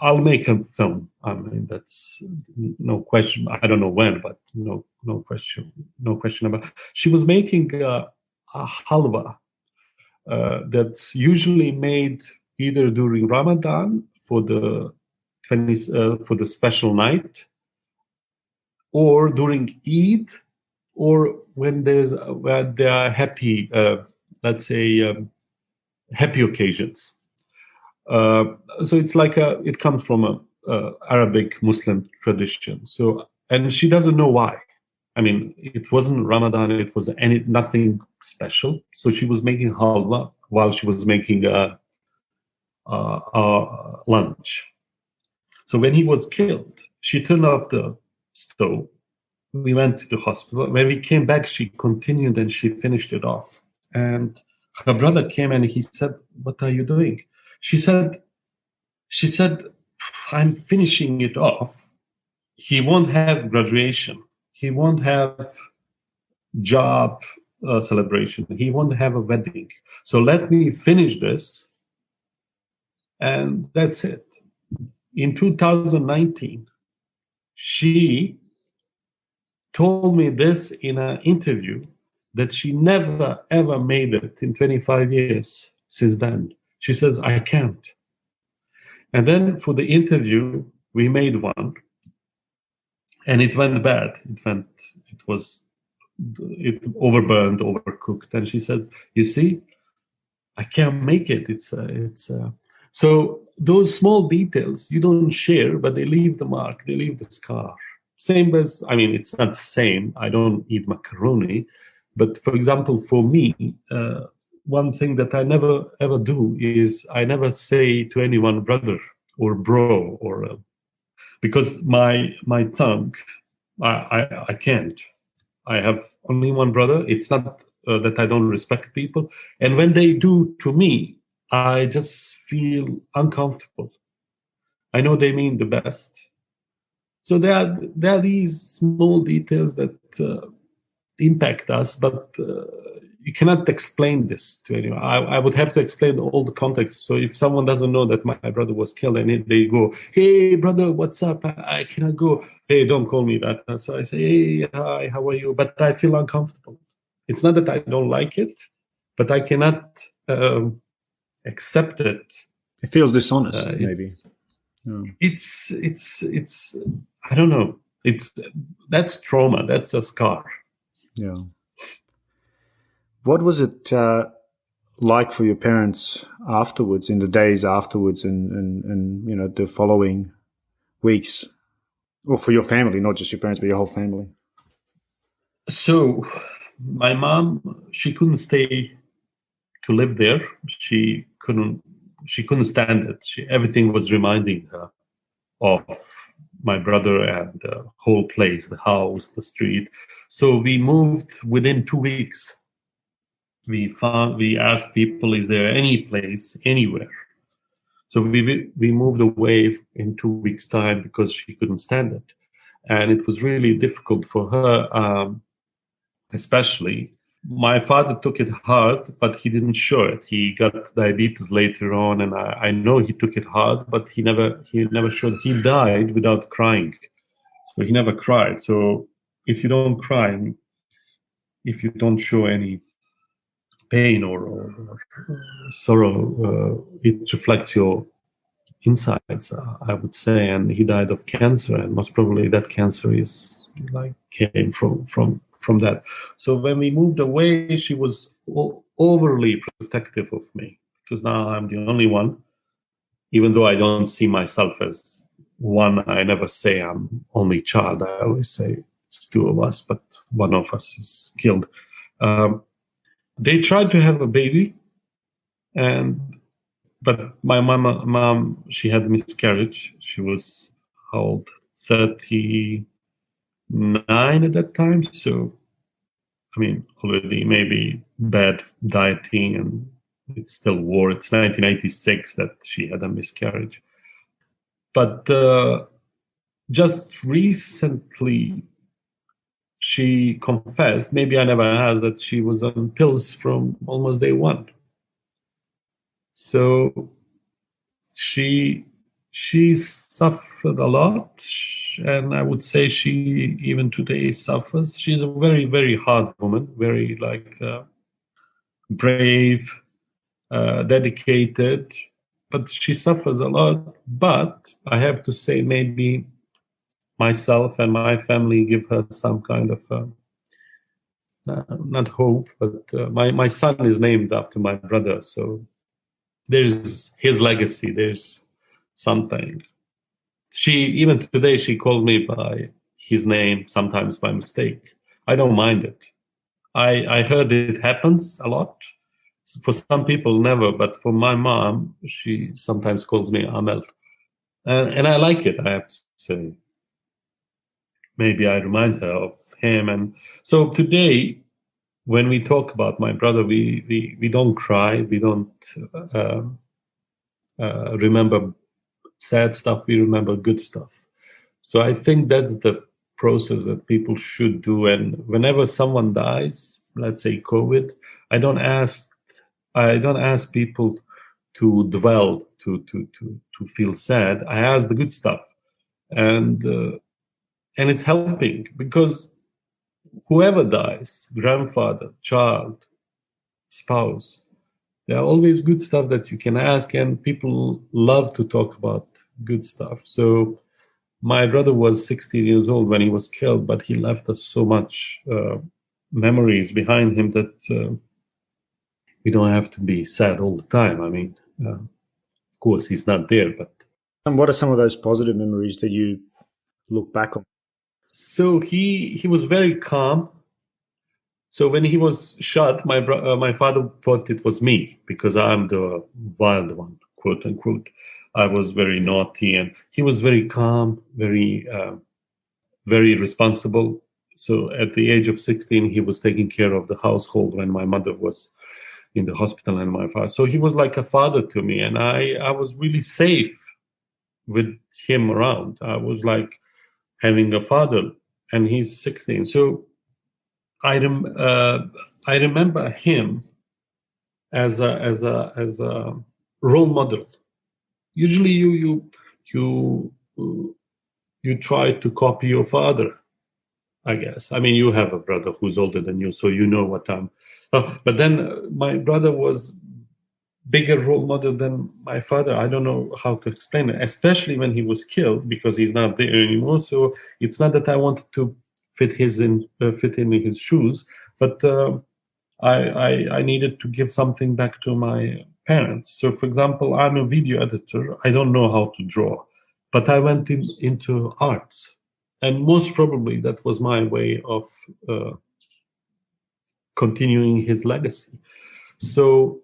I'll make a film. I mean, that's no question. I don't know when, but no question about. She was making a halwa that's usually made either during Ramadan for the special night, or during Eid, or when there are happy, let's say, happy occasions. So it's like it comes from a Arabic Muslim tradition. So, and she doesn't know why. I mean, it wasn't Ramadan. It was nothing special. So she was making halwa while she was making lunch. So when he was killed, she turned off the stove. We went to the hospital. When we came back, she continued and she finished it off. And her brother came and he said, "What are you doing?" She said, "I'm finishing it off. He won't have graduation. He won't have job celebration. He won't have a wedding. So let me finish this. And that's it." In 2019, she told me this in an interview that she never, ever made it in 25 years since then. She says, "I can't." And then for the interview, we made one, and it went bad. It overburned, overcooked. And she says, "You see, I can't make it. So those small details you don't share, but they leave the mark, they leave the scar. Same as, I mean, it's not the same. I don't eat macaroni. But for example, for me, one thing that I never ever do is I never say to anyone brother or bro, or because my tongue, I can't. I have only one brother. It's not that I don't respect people. And when they do to me, I just feel uncomfortable. I know they mean the best. So there are these small details that impact us, but you cannot explain this to anyone. I would have to explain all the context. So if someone doesn't know that my brother was killed and they go, "Hey, brother, what's up? I cannot go." "Hey, don't call me that." So I say, "Hey, hi, how are you?" But I feel uncomfortable. It's not that I don't like it, but I cannot accept it. It feels dishonest, maybe. It's I don't know. That's trauma. That's a scar. Yeah. What was it like for your parents afterwards, in the days afterwards, and the following weeks, or for your family, not just your parents, but your whole family? So, my mom, she couldn't stay to live there. She couldn't stand it. Everything was reminding her of my brother and the whole place, the house, the street. So we moved within 2 weeks. We asked people, is there any place anywhere? So we moved away in 2 weeks' time because she couldn't stand it. And it was really difficult for her, especially. My father took it hard, but he didn't show it. He got diabetes later on, and I know he took it hard, but he never showed. He died without crying, so he never cried. So if you don't cry, if you don't show any pain or sorrow, it reflects your insides, I would say. And he died of cancer, and most probably that cancer came from that. So when we moved away, she was overly protective of me, because now I'm the only one. Even though I don't see myself as one, I never say I'm only child. I always say it's two of us, but one of us is killed. They tried to have a baby, but my mom, she had miscarriage. She was how old? 39 at that time. So, I mean, already maybe bad dieting, and it's still war. It's 1986 that she had a miscarriage. But just recently, she confessed, maybe I never asked, that she was on pills from almost day one. So she suffered a lot, and I would say she even today suffers. She's a very, very hard woman, very brave, dedicated, but she suffers a lot. But I have to say, maybe myself and my family give her some kind of not hope, but my son is named after my brother, so there's his legacy. There's something. Even today, she called me by his name, sometimes by mistake. I don't mind it. I heard it happens a lot. For some people, never. But for my mom, she sometimes calls me Amel. And I like it, I have to say. Maybe I remind her of him. And so today, when we talk about my brother, we don't cry. We don't remember sad stuff. We remember good stuff. So I think that's the process that people should do. And whenever someone dies, let's say COVID, I don't ask people to dwell, to feel sad. I ask the good stuff, and it's helping, because whoever dies, grandfather, child, spouse, there are always good stuff that you can ask, and people love to talk about good stuff. So my brother was 16 years old when he was killed, but he left us so much memories behind him that we don't have to be sad all the time. I mean, of course, he's not there, but... And what are some of those positive memories that you look back on? So he was very calm. So when he was shot, my father thought it was me, because I'm the wild one, quote unquote. I was very naughty, and he was very calm, very, very responsible. So at the age of 16, he was taking care of the household when my mother was in the hospital, and my father. So he was like a father to me, and I was really safe with him around. I was like having a father, and he's 16. So I remember him as a role model. Usually you try to copy your father, I guess. I mean, you have a brother who's older than you, so you know what I'm. But then my brother was bigger role model than my father. I don't know how to explain it, especially when he was killed, because he's not there anymore. So it's not that I wanted to fit in his shoes, but I needed to give something back to my parents. So, for example, I'm a video editor. I don't know how to draw, but I went into arts, and most probably that was my way of continuing his legacy. So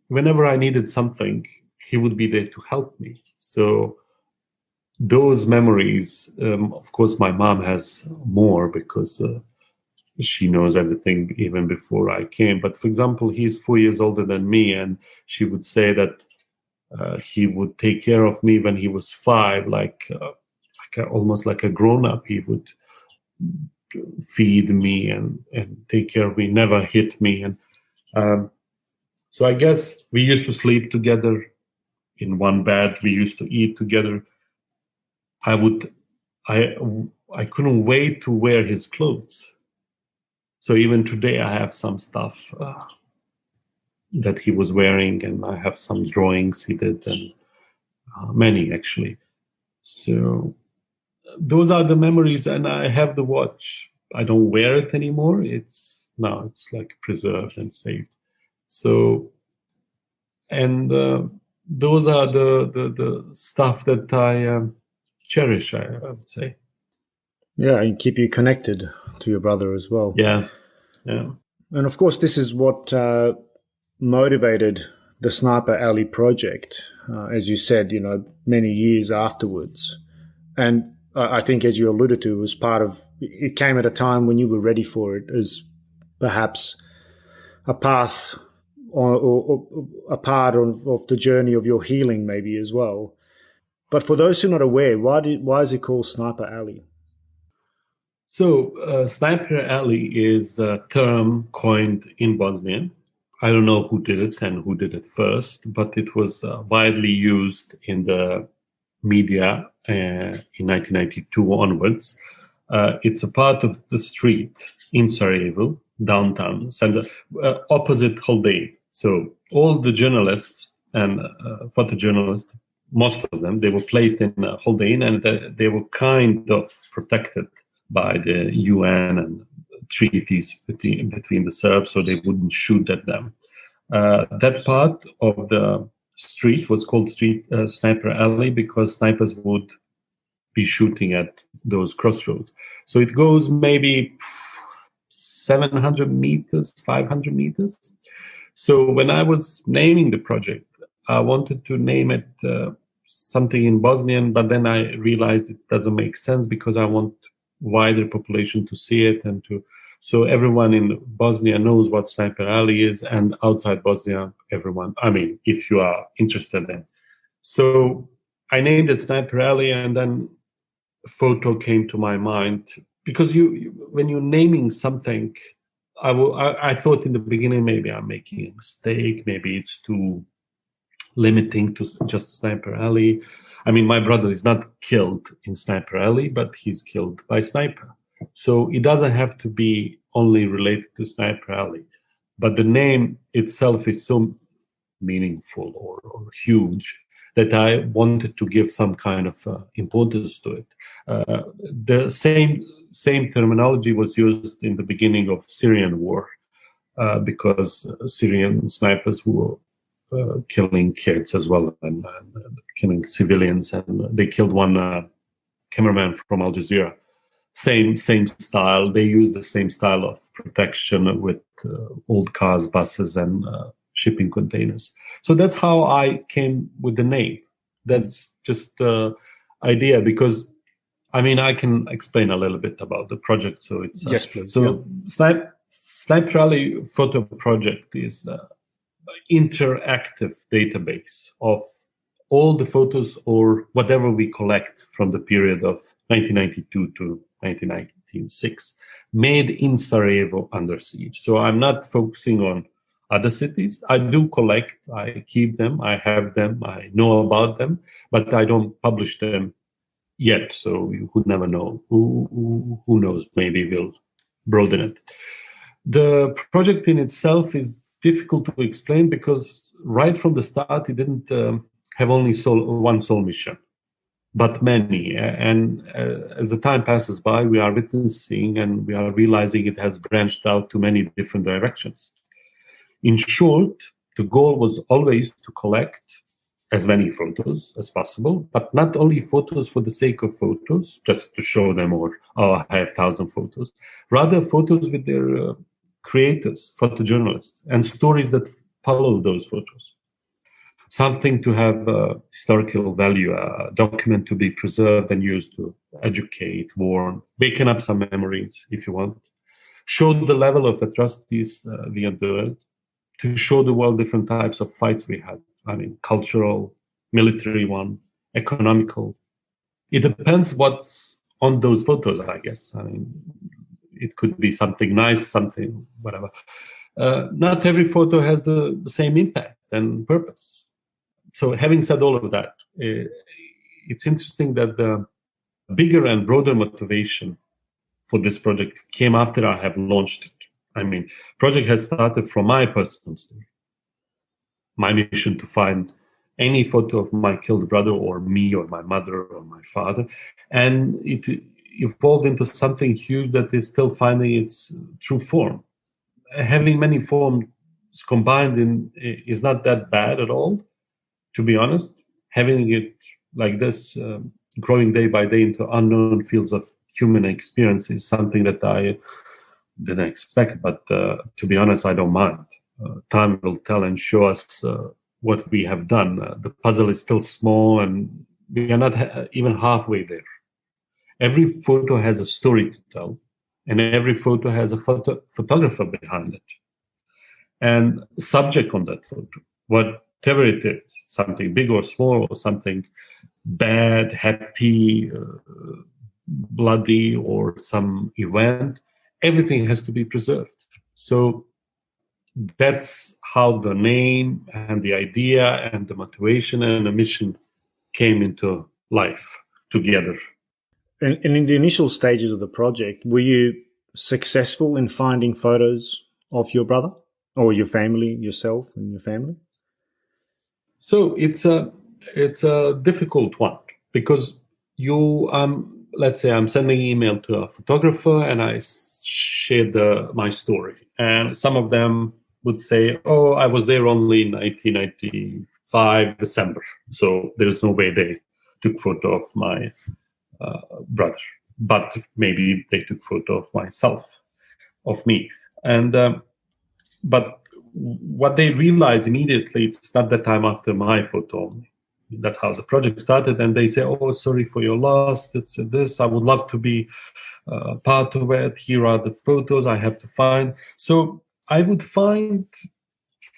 whenever I needed something, he would be there to help me. So those memories, of course, my mom has more because she knows everything even before I came. But for example, he's 4 years older than me, and she would say that he would take care of me when he was 5, almost like a grown-up. He would feed me and take care of me, never hit me. And so I guess we used to sleep together in one bed. We used to eat together. I couldn't wait to wear his clothes. So even today I have some stuff that he was wearing, and I have some drawings he did, and many actually. So those are the memories, and I have the watch. I don't wear it anymore. It's like preserved and saved. So, and those are the stuff that I cherish, I would say. Yeah, and keep you connected to your brother as well. Yeah. And of course, this is what motivated the Sniper Alley project, as you said, many years afterwards. And I think, as you alluded to, it came at a time when you were ready for it, as perhaps a path or a part of the journey of your healing, maybe as well. But for those who are not aware, why is it called Sniper Alley? So Sniper Alley is a term coined in Bosnia. I don't know who did it and who did it first, but it was widely used in the media in 1992 onwards. It's a part of the street in Sarajevo, downtown, opposite Hodž. So all the journalists and photojournalists, most of them, they were placed in Hodž, and they were kind of protected by the UN and treaties between the Serbs, so they wouldn't shoot at them. That part of the street was called Sniper Alley because snipers would be shooting at those crossroads. So it goes maybe 700 meters, 500 meters. So when I was naming the project, I wanted to name it something in Bosnian, but then I realized it doesn't make sense because I want wider population to see it so everyone in Bosnia knows what Sniper Alley is, and outside Bosnia, everyone, if you are interested in. So I named it Sniper Alley, and then a photo came to my mind because when you're naming something, I thought in the beginning maybe I'm making a mistake, maybe it's too limiting to just Sniper Alley. My brother is not killed in Sniper Alley, but he's killed by sniper. So it doesn't have to be only related to Sniper Alley. But the name itself is so meaningful or huge that I wanted to give some kind of importance to it. The same terminology was used in the beginning of Syrian war because Syrian snipers were killing kids as well and killing civilians, and they killed one cameraman from Al Jazeera. Same style. They used the same style of protection with old cars, buses, and shipping containers. So that's how I came with the name. That's just the idea because, I can explain a little bit about the project. So it's yes, please. So yeah. Sniper Alley Photo Project is interactive database of all the photos or whatever we collect from the period of 1992 to 1996 made in Sarajevo under siege. So I'm not focusing on other cities. I do collect, I keep them, I have them, I know about them, but I don't publish them yet. So you would never know. Who knows? Maybe we'll broaden it. The project in itself is difficult to explain because right from the start, it didn't have only one sole mission, but many. And as the time passes by, we are witnessing and we are realizing it has branched out to many different directions. In short, the goal was always to collect as many photos as possible, but not only photos for the sake of photos, just to show them or, oh, I have 1,000 photos. Rather, photos with their creators, photojournalists, and stories that follow those photos. Something to have historical value, a document to be preserved and used to educate, warn, waken up some memories, if you want. Show the level of atrocities we endured, to show the world different types of fights we had. I mean, cultural, military one, economical. It depends what's on those photos, I guess. I mean, it could be something nice, something, whatever. Not every photo has the same impact and purpose. So having said all of that, it's interesting that the bigger and broader motivation for this project came after I have launched it. I mean, project has started from my personal story. My mission to find any photo of my killed brother or me or my mother or my father. And it evolved into something huge that is still finding its true form. Having many forms combined is not that bad at all, to be honest. Having it like this, growing day by day into unknown fields of human experience is something that I didn't expect, but to be honest, I don't mind. Time will tell and show us what we have done. The puzzle is still small and we are not even halfway there. Every photo has a story to tell, and every photo has a photographer behind it. And subject on that photo, whatever it is, something big or small or something bad, happy, bloody, or some event, everything has to be preserved. So that's how the name and the idea and the motivation and the mission came into life together. And in the initial stages of the project, were you successful in finding photos of your brother or your family, yourself and your family? So it's a difficult one because you, let's say I'm sending an email to a photographer and I shared my story. And some of them would say, oh, I was there only in 1995, December. So there's no way they took photo of my brother. But maybe they took photo of myself, of me. And but what they realize immediately, it's not the time after my photo only. That's how the project started. And they say, oh, sorry for your loss. It's this. I would love to be part of it. Here are the photos I have to find. So I would find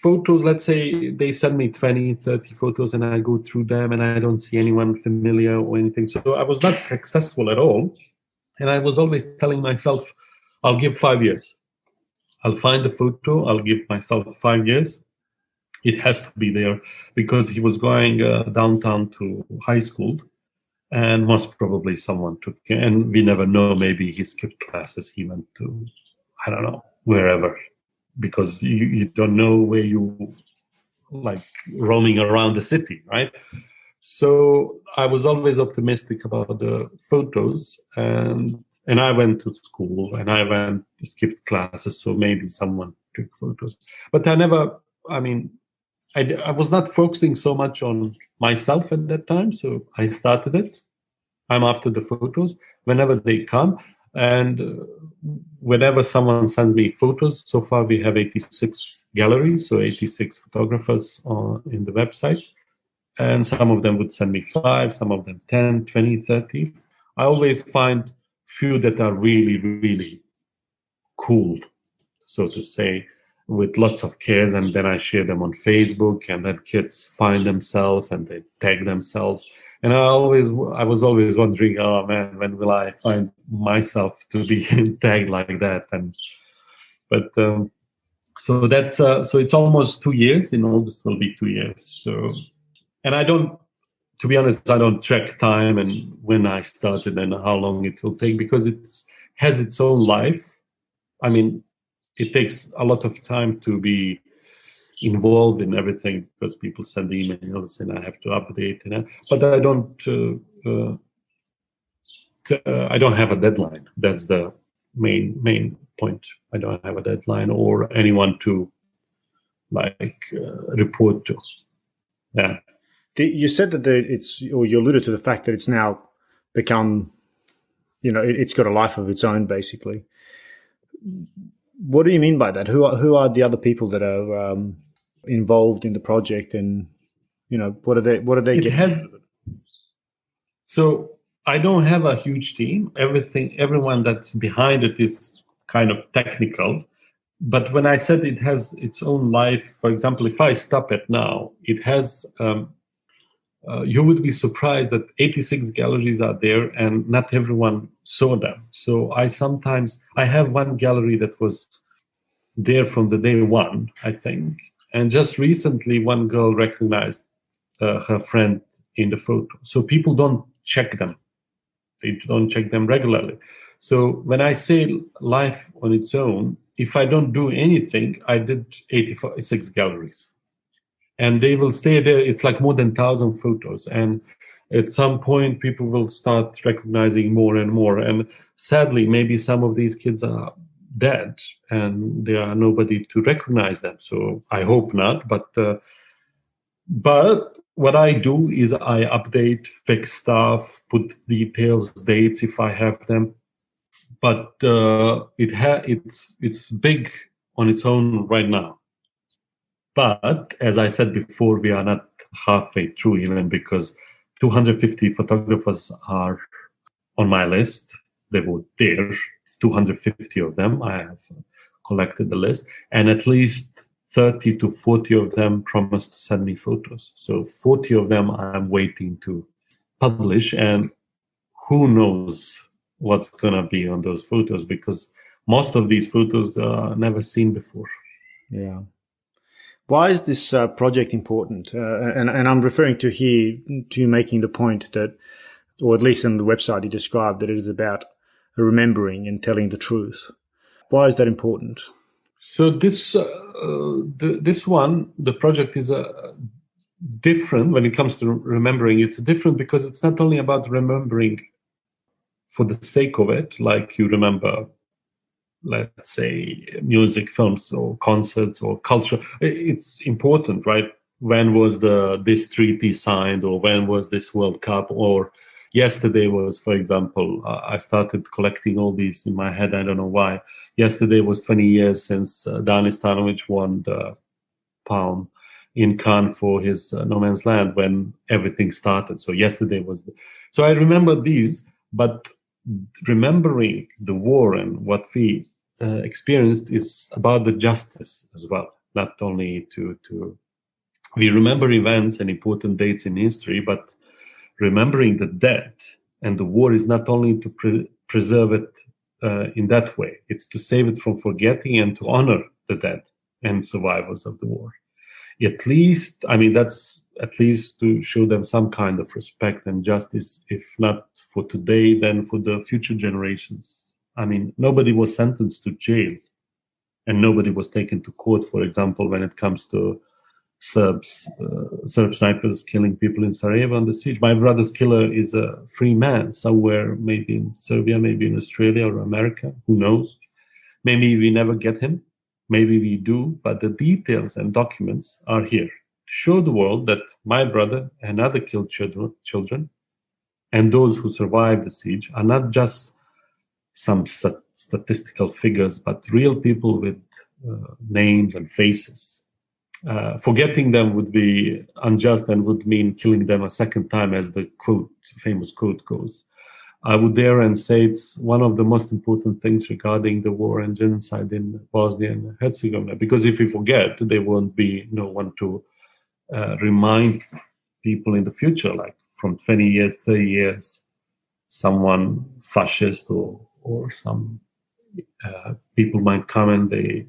photos. Let's say they send me 20, 30 photos and I go through them and I don't see anyone familiar or anything. So I was not successful at all. And I was always telling myself, I'll give 5 years. I'll find the photo. I'll give myself 5 years. It has to be there because he was going downtown to high school and most probably someone took, and we never know, maybe he skipped classes. He went to, I don't know, wherever, because you don't know where you like roaming around the city, right? So I was always optimistic about the photos and I went to school and I skipped classes. So maybe someone took photos, but I was not focusing so much on myself at that time. So I started it. I'm after the photos whenever they come. And whenever someone sends me photos, so far we have 86 galleries, so 86 photographers in the website. And some of them would send me 5, some of them 10, 20, 30. I always find few that are really, really cool, so to say, with lots of kids, and then I share them on Facebook, and then kids find themselves and they tag themselves. And I was always wondering, oh man, when will I find myself to be tagged like that? So it's almost 2 years. In August will be 2 years. So, and I don't to be honest, I don't track time and when I started and how long it will take, because it has its own life. I mean, it takes a lot of time to be involved in everything because people send emails and I have to update. But I don't have a deadline. That's the main point. I don't have a deadline or anyone to report to. Yeah. You said that or you alluded to the fact that it's now become, it's got a life of its own, basically. What do you mean by that? Who are the other people that are involved in the project, and what are they getting? So I don't have a huge team. Everyone that's behind it is kind of technical. But when I said it has its own life, for example, if I stop it now, it has. You would be surprised that 86 galleries are there and not everyone saw them. So I have one gallery that was there from the day one, I think. And just recently, one girl recognized her friend in the photo. So people don't check them. They don't check them regularly. So when I say life on its own, if I don't do anything, I did 86 galleries. And they will stay there. It's like more than 1,000 photos. And at some point, people will start recognizing more and more. And sadly, maybe some of these kids are dead and there are nobody to recognize them. So I hope not. But what I do is I update, fix stuff, put details, dates if I have them. But it's big on its own right now. But as I said before, we are not halfway through even, because 250 photographers are on my list. They were there, 250 of them. I have collected the list. And at least 30 to 40 of them promised to send me photos. So 40 of them I'm waiting to publish. And who knows what's going to be on those photos, because most of these photos are never seen before. Yeah. Why is this project important? And I'm referring to you making the point that, or at least in the website you described, that it is about remembering and telling the truth. Why is that important? So this project is different when it comes to remembering. It's different because it's not only about remembering for the sake of it, like you remember, let's say, music, films, or concerts, or culture. It's important, right? When was this treaty signed, or when was this World Cup, or yesterday was, for example, I started collecting all these in my head. I don't know why. Yesterday was 20 years since Dan Stanovic won the Palm in Cannes for his No Man's Land, when everything started. So yesterday was so I remember these, but remembering the war and what we experienced is about the justice as well. Not only we remember events and important dates in history, but remembering the dead and the war is not only to preserve it in that way. It's to save it from forgetting and to honor the dead and survivors of the war. At least, that's at least to show them some kind of respect and justice, if not for today, then for the future generations. Nobody was sentenced to jail and nobody was taken to court, for example, when it comes to Serb snipers killing people in Sarajevo on the siege. My brother's killer is a free man somewhere, maybe in Serbia, maybe in Australia or America, who knows? Maybe we never get him. Maybe we do, but the details and documents are here to show the world that my brother and other killed children and those who survived the siege are not just some statistical figures, but real people with names and faces. Forgetting them would be unjust and would mean killing them a second time, as the famous quote goes. I would dare and say it's one of the most important things regarding the war and genocide in Bosnia and Herzegovina, because if we forget, there won't be no one to remind people in the future, like from 20 years, 30 years, someone fascist or some people might come and they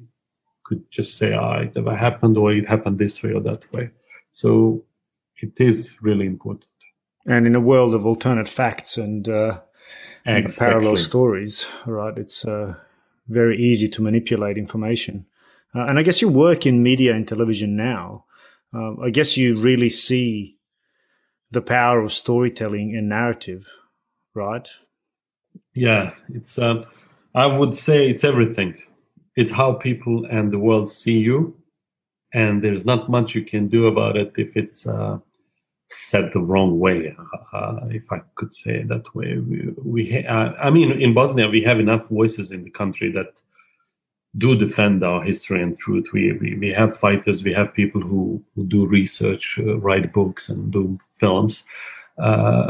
could just say, it never happened, or it happened this way or that way. So it is really important. And in a world of alternate facts and parallel stories, right, it's very easy to manipulate information. And I guess you work in media and television now. I guess you really see the power of storytelling and narrative, right? Yeah, it's. I would say it's everything. It's how people and the world see you, and there's not much you can do about it if it's said the wrong way. If I could say it that way, I mean, in Bosnia we have enough voices in the country that do defend our history and truth. We have fighters, we have people who do research, write books, and do films.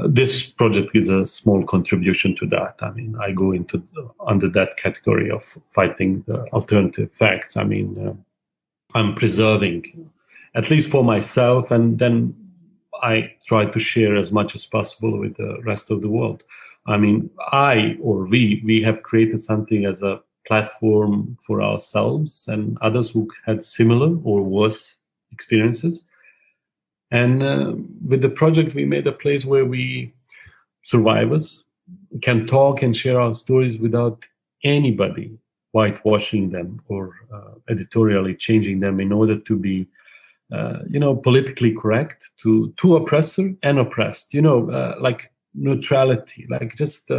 This project is a small contribution to that. I mean, I go into under that category of fighting the alternative facts. I mean, I'm preserving, at least for myself, and then I try to share as much as possible with the rest of the world. I mean, we have created something as a platform for ourselves and others who had similar or worse experiences. And with the project, we made a place where we survivors can talk and share our stories without anybody whitewashing them or editorially changing them in order to be, politically correct to oppressor and oppressed. Like neutrality, like just.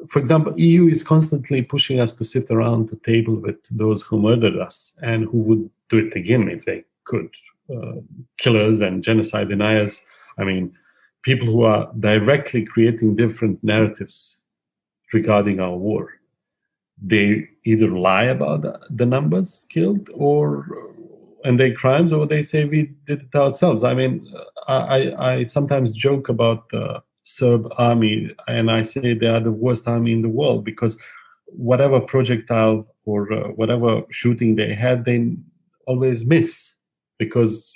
For example, EU is constantly pushing us to sit around the table with those who murdered us and who would do it again if they could. Killers and genocide deniers. I mean, people who are directly creating different narratives regarding our war. They either lie about the numbers killed and their crimes, or they say we did it ourselves. I mean, I sometimes joke about the Serb army, and I say they are the worst army in the world because whatever projectile or whatever shooting they had, they always miss. Because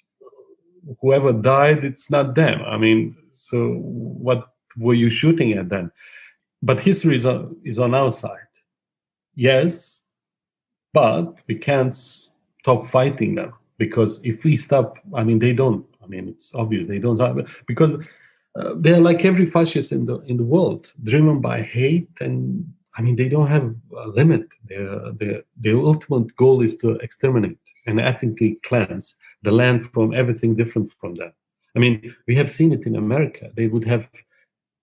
whoever died, it's not them. I mean, so what were you shooting at then? But history is on our side. Yes, but we can't stop fighting them. Because if we stop, I mean, they don't. I mean, it's obvious they don't. Because they're like every fascist in the world, driven by hate. And, I mean, they don't have a limit. Their ultimate goal is to exterminate and ethnically cleanse the land from everything different from them. I mean, we have seen it in America. They would have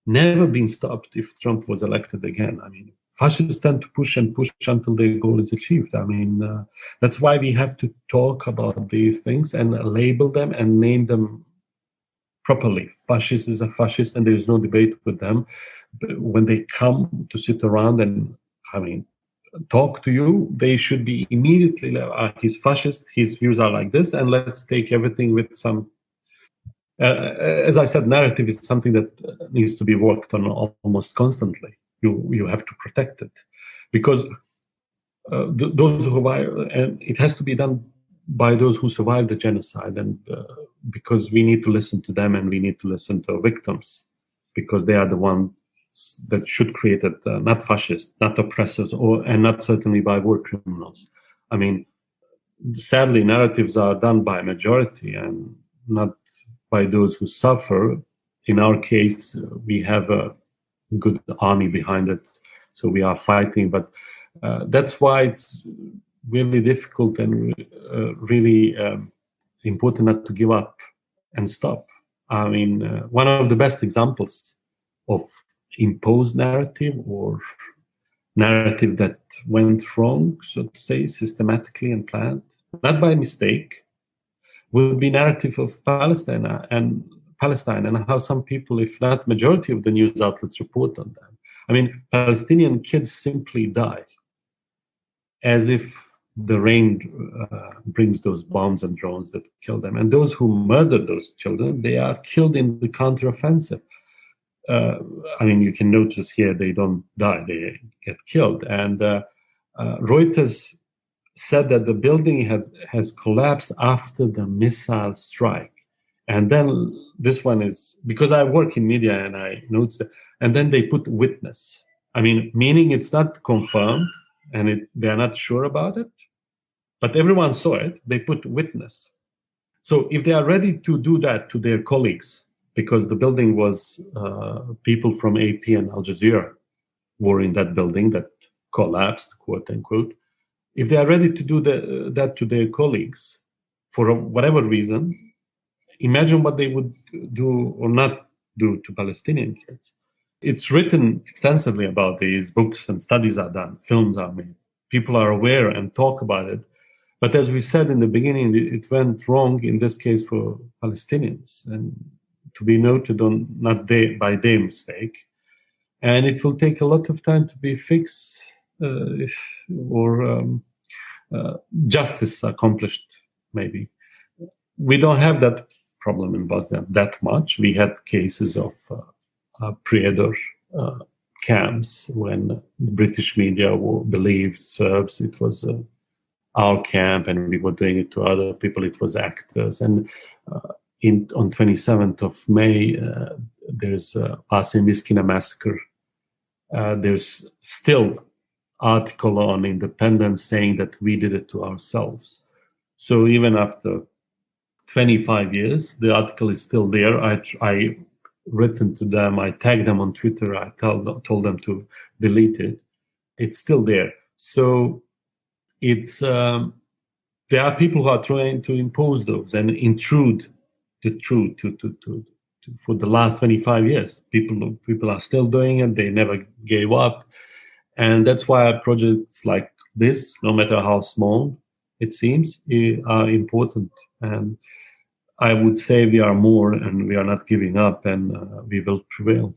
never been stopped if Trump was elected again. I mean, fascists tend to push and push until their goal is achieved. I mean, that's why we have to talk about these things and label them and name them properly. Fascist is a fascist, and there is no debate with them. But when they come to sit around and, I mean, talk to you, they should be immediately like, he's fascist, his views are like this, and let's take everything with some as I said, narrative is something that needs to be worked on almost constantly. You have to protect it because those who survive, and it has to be done by those who survived the genocide, and because we need to listen to them and we need to listen to victims because they are the ones that should create it, not fascists, not oppressors, and not certainly by war criminals. I mean, sadly, narratives are done by a majority and not by those who suffer. In our case, we have a good army behind it, so we are fighting. But that's why it's really difficult and really important not to give up and stop. I mean, one of the best examples of imposed narrative or narrative that went wrong, so to say, systematically and planned, not by mistake, would be narrative of Palestine and how some people, if not majority of the news outlets, report on them. I mean, Palestinian kids simply die as if the rain brings those bombs and drones that kill them. And those who murder those children, they are killed in the counteroffensive. I mean, you can notice here they don't die, they get killed. And Reuters said that the building has collapsed after the missile strike. And then this one is, because I work in media and I noticed that, and then they put witness. I mean, meaning it's not confirmed and they're not sure about it, but everyone saw it, they put witness. So if they are ready to do that to their colleagues because the building was people from AP and Al Jazeera were in that building that collapsed, quote unquote. If they are ready to do that to their colleagues for whatever reason, imagine what they would do or not do to Palestinian kids. It's written extensively about these, books and studies are done, films are made. People are aware and talk about it. But as we said in the beginning, it went wrong in this case for Palestinians, and to be noted on not by their mistake. And it will take a lot of time to be fixed or justice accomplished, maybe. We don't have that problem in Bosnia that much. We had cases of Prijedor camps when the British media believed Serbs it was our camp and we were doing it to other people, it was actors. And on 27th of May, there's Asim Iskina massacre. There's still article on Independence saying that we did it to ourselves. So even after 25 years, the article is still there. I written to them, I tagged them on Twitter, I told them to delete it. It's still there. So it's there are people who are trying to impose those and intrude the truth to for the last 25 years. People are still doing it. They never gave up. And that's why projects like this, no matter how small it seems, are important. And I would say we are more and we are not giving up and we will prevail.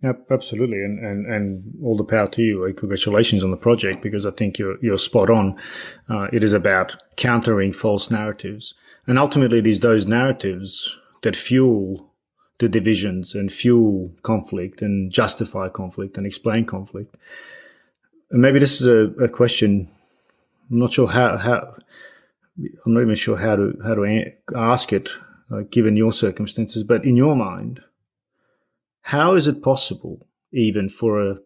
Yep, absolutely. And all the power to you. Congratulations on the project, because I think you're spot on. It is about countering false narratives. And ultimately it is those narratives that fuel the divisions and fuel conflict and justify conflict and explain conflict. And maybe this is a question. I'm not sure how I'm not even sure how to ask it, given your circumstances. But in your mind, how is it possible, even for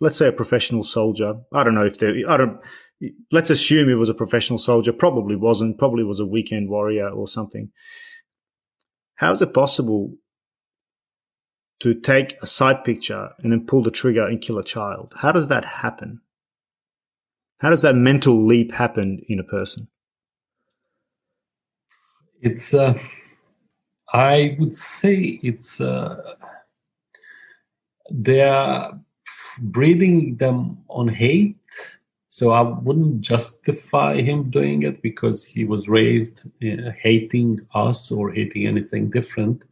let's say a professional soldier? I don't know if let's assume it was a professional soldier. Probably wasn't. Probably was a weekend warrior or something. How is it possible to take a side picture and then pull the trigger and kill a child? How does that happen? How does that mental leap happen in a person? It's, I would say it's, they're breeding them on hate. So I wouldn't justify him doing it because he was raised hating us or hating anything different.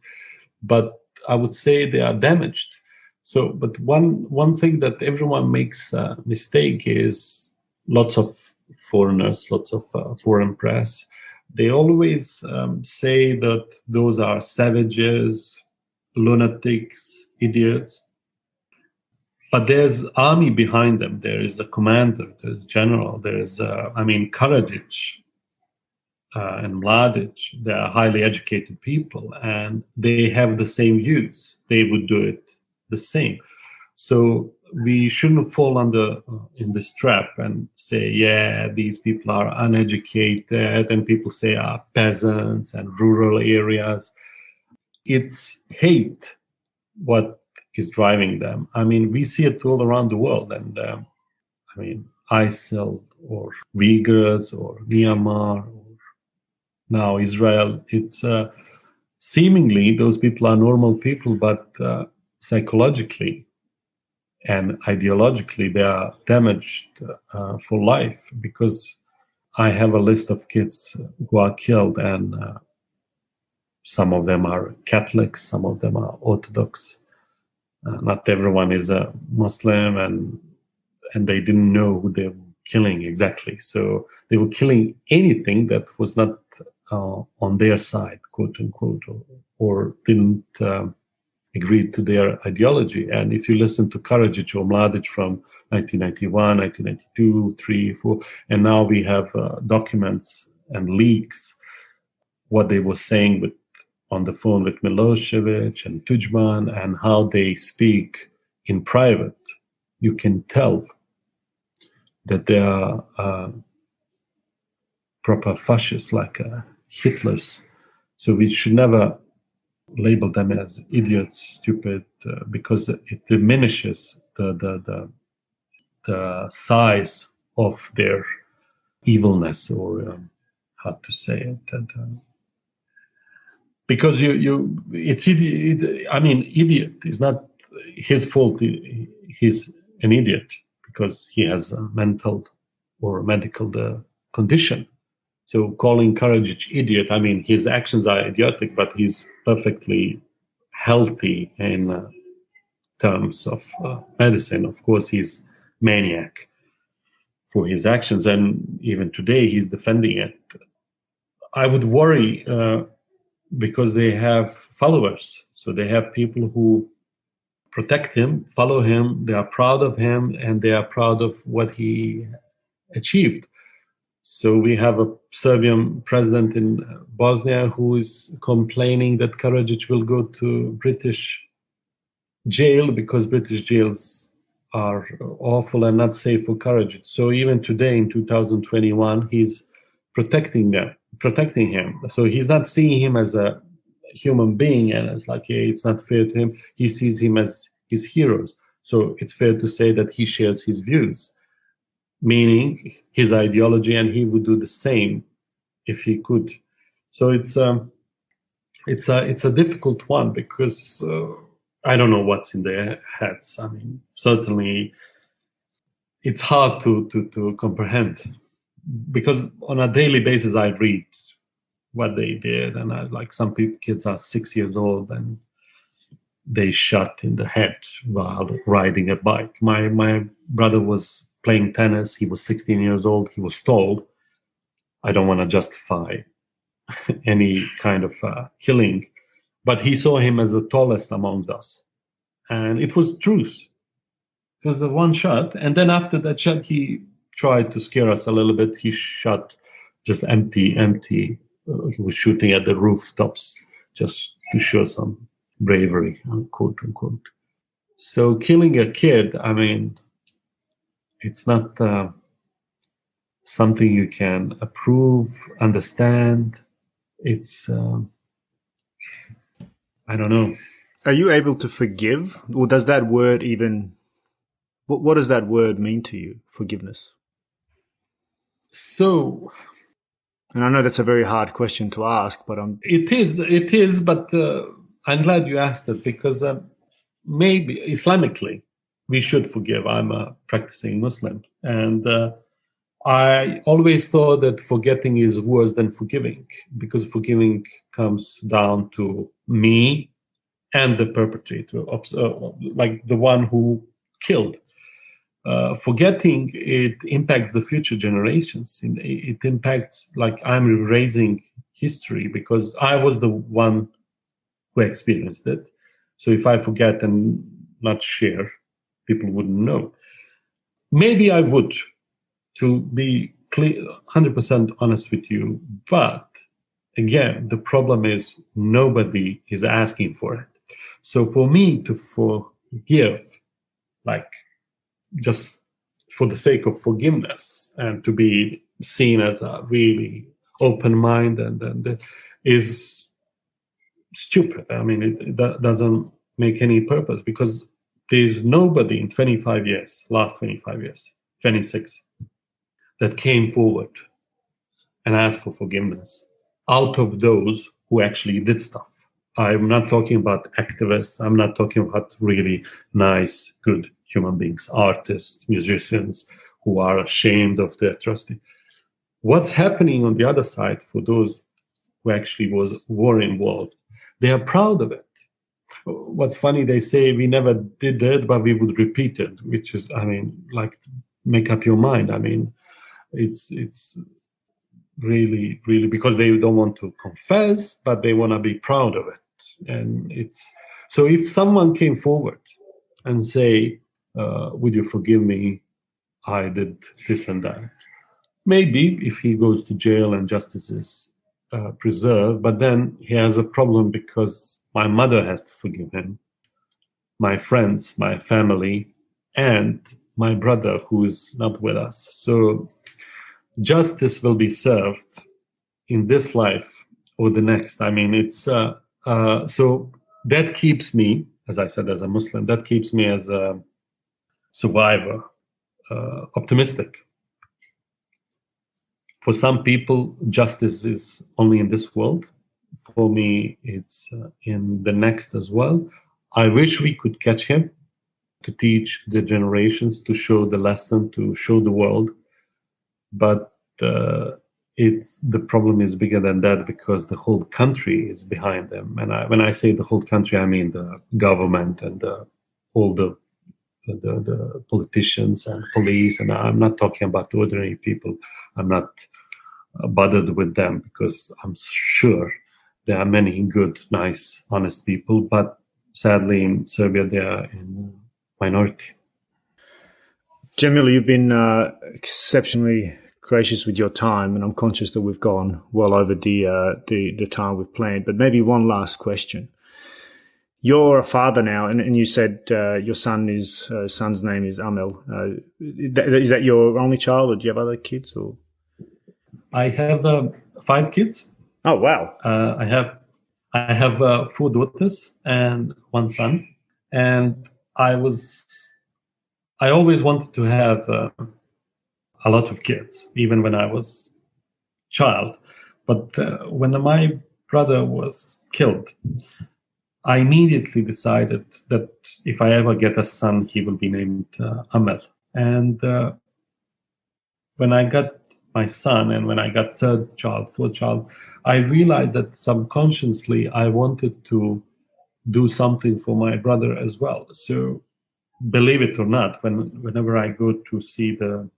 But I would say they are damaged. So, but one thing that everyone makes a mistake is lots of foreigners, lots of foreign press. They always say that those are savages, lunatics, idiots. But there's army behind them. There is a commander, there's a general, there's, Hodžić and Mladić. They are highly educated people and they have the same views. They would do it the same. So we shouldn't fall in this trap and say, yeah, these people are uneducated, and people say are peasants and rural areas. It's hate what is driving them. I mean, we see it all around the world, and ISIL or Uyghurs or Myanmar or now Israel. It's seemingly those people are normal people, but psychologically and ideologically, they are damaged for life, because I have a list of kids who are killed, and some of them are Catholics, some of them are Orthodox. Not everyone is a Muslim, and they didn't know who they were killing exactly. So they were killing anything that was not on their side, quote unquote, or didn't agreed to their ideology. And if you listen to Hodžić or Mladić from 1991, 1992, 3, 4, and now we have documents and leaks, what they were saying on the phone with Milosevic and Tudjman, and how they speak in private, you can tell that they are proper fascists, like Hitler's. So we should never label them as idiots, stupid, because it diminishes the size of their evilness, or how to say it. Because idiot is not his fault. He's an idiot because he has a mental or a medical condition. So calling Hodžić idiot, his actions are idiotic, but he's perfectly healthy in terms of medicine. Of course, he's maniac for his actions, and even today he's defending it. I would worry because they have followers. So they have people who protect him, follow him, they are proud of him, and they are proud of what he achieved. So we have a Serbian president in Bosnia who is complaining that Hodžić will go to British jail because British jails are awful and not safe for Hodžić. So even today in 2021, he's protecting him. So he's not seeing him as a human being, and it's like, hey, it's not fair to him. He sees him as his heroes. So it's fair to say that he shares his views, meaning his ideology, and he would do the same if he could. So it's a difficult one because I don't know what's in their heads. Certainly it's hard to comprehend, because on a daily basis I read what they did, and some kids are 6 years old and they shot in the head while riding a bike. My brother was playing tennis. He was 16 years old. He was told, I don't want to justify any kind of killing, but he saw him as the tallest amongst us. And it was truth. It was a one shot. And then after that shot, he tried to scare us a little bit. He shot just empty. He was shooting at the rooftops just to show some bravery, quote unquote. So killing a kid, it's not something you can approve, understand. It's, I don't know. Are you able to forgive? Or does that word even, what does that word mean to you, forgiveness? So, and I know that's a very hard question to ask, but it is, but I'm glad you asked it, because maybe Islamically we should forgive. I'm a practicing Muslim, and I always thought that forgetting is worse than forgiving, because forgiving comes down to me and the perpetrator, like the one who killed. Forgetting, it impacts the future generations. It impacts, like, I'm erasing history because I was the one who experienced it. So if I forget and not share, people wouldn't know. Maybe I would, to be clear, 100% honest with you. But again, the problem is nobody is asking for it. So for me to forgive, like, just for the sake of forgiveness and to be seen as a really open mind, and is stupid. It doesn't make any purpose, because there's nobody in 25 years, last 25 years, 26, that came forward and asked for forgiveness out of those who actually did stuff. I'm not talking about activists. I'm not talking about really nice, good human beings, artists, musicians who are ashamed of their atrocity. What's happening on the other side for those who actually were involved? They are proud of it. What's funny, they say we never did it, but we would repeat it, which is, like, make up your mind. It's really, really, because they don't want to confess, but they want to be proud of it. And so if someone came forward and say, would you forgive me? I did this and that. Maybe if he goes to jail and justice is preserved, but then he has a problem because my mother has to forgive him, my friends, my family, and my brother who is not with us. So justice will be served in this life or the next. It's a So that keeps me, as I said, as a Muslim, that keeps me as a survivor, optimistic. For some people, justice is only in this world. For me, it's in the next as well. I wish we could catch him, to teach the generations, to show the lesson, to show the world. But the problem is bigger than that, because the whole country is behind them. And when I say the whole country, I mean the government and all the politicians and police. And I'm not talking about ordinary people. I'm not bothered with them, because I'm sure there are many good, nice, honest people. But sadly, in Serbia, they are in minority. Džemil, you've been exceptionally gracious with your time, and I'm conscious that we've gone well over the time we've planned. But maybe one last question. You're a father now, and you said your son's name is Amel. Is that your only child, or do you have other kids? Or I have 5 kids. Oh wow! I have 4 daughters and 1 son, and I always wanted to have a lot of kids, even when I was child. But when my brother was killed, I immediately decided that if I ever get a son, he will be named Amel. And when I got my son, and when I got 3rd child, 4th child, I realized that subconsciously I wanted to do something for my brother as well. So, believe it or not, whenever I go to see the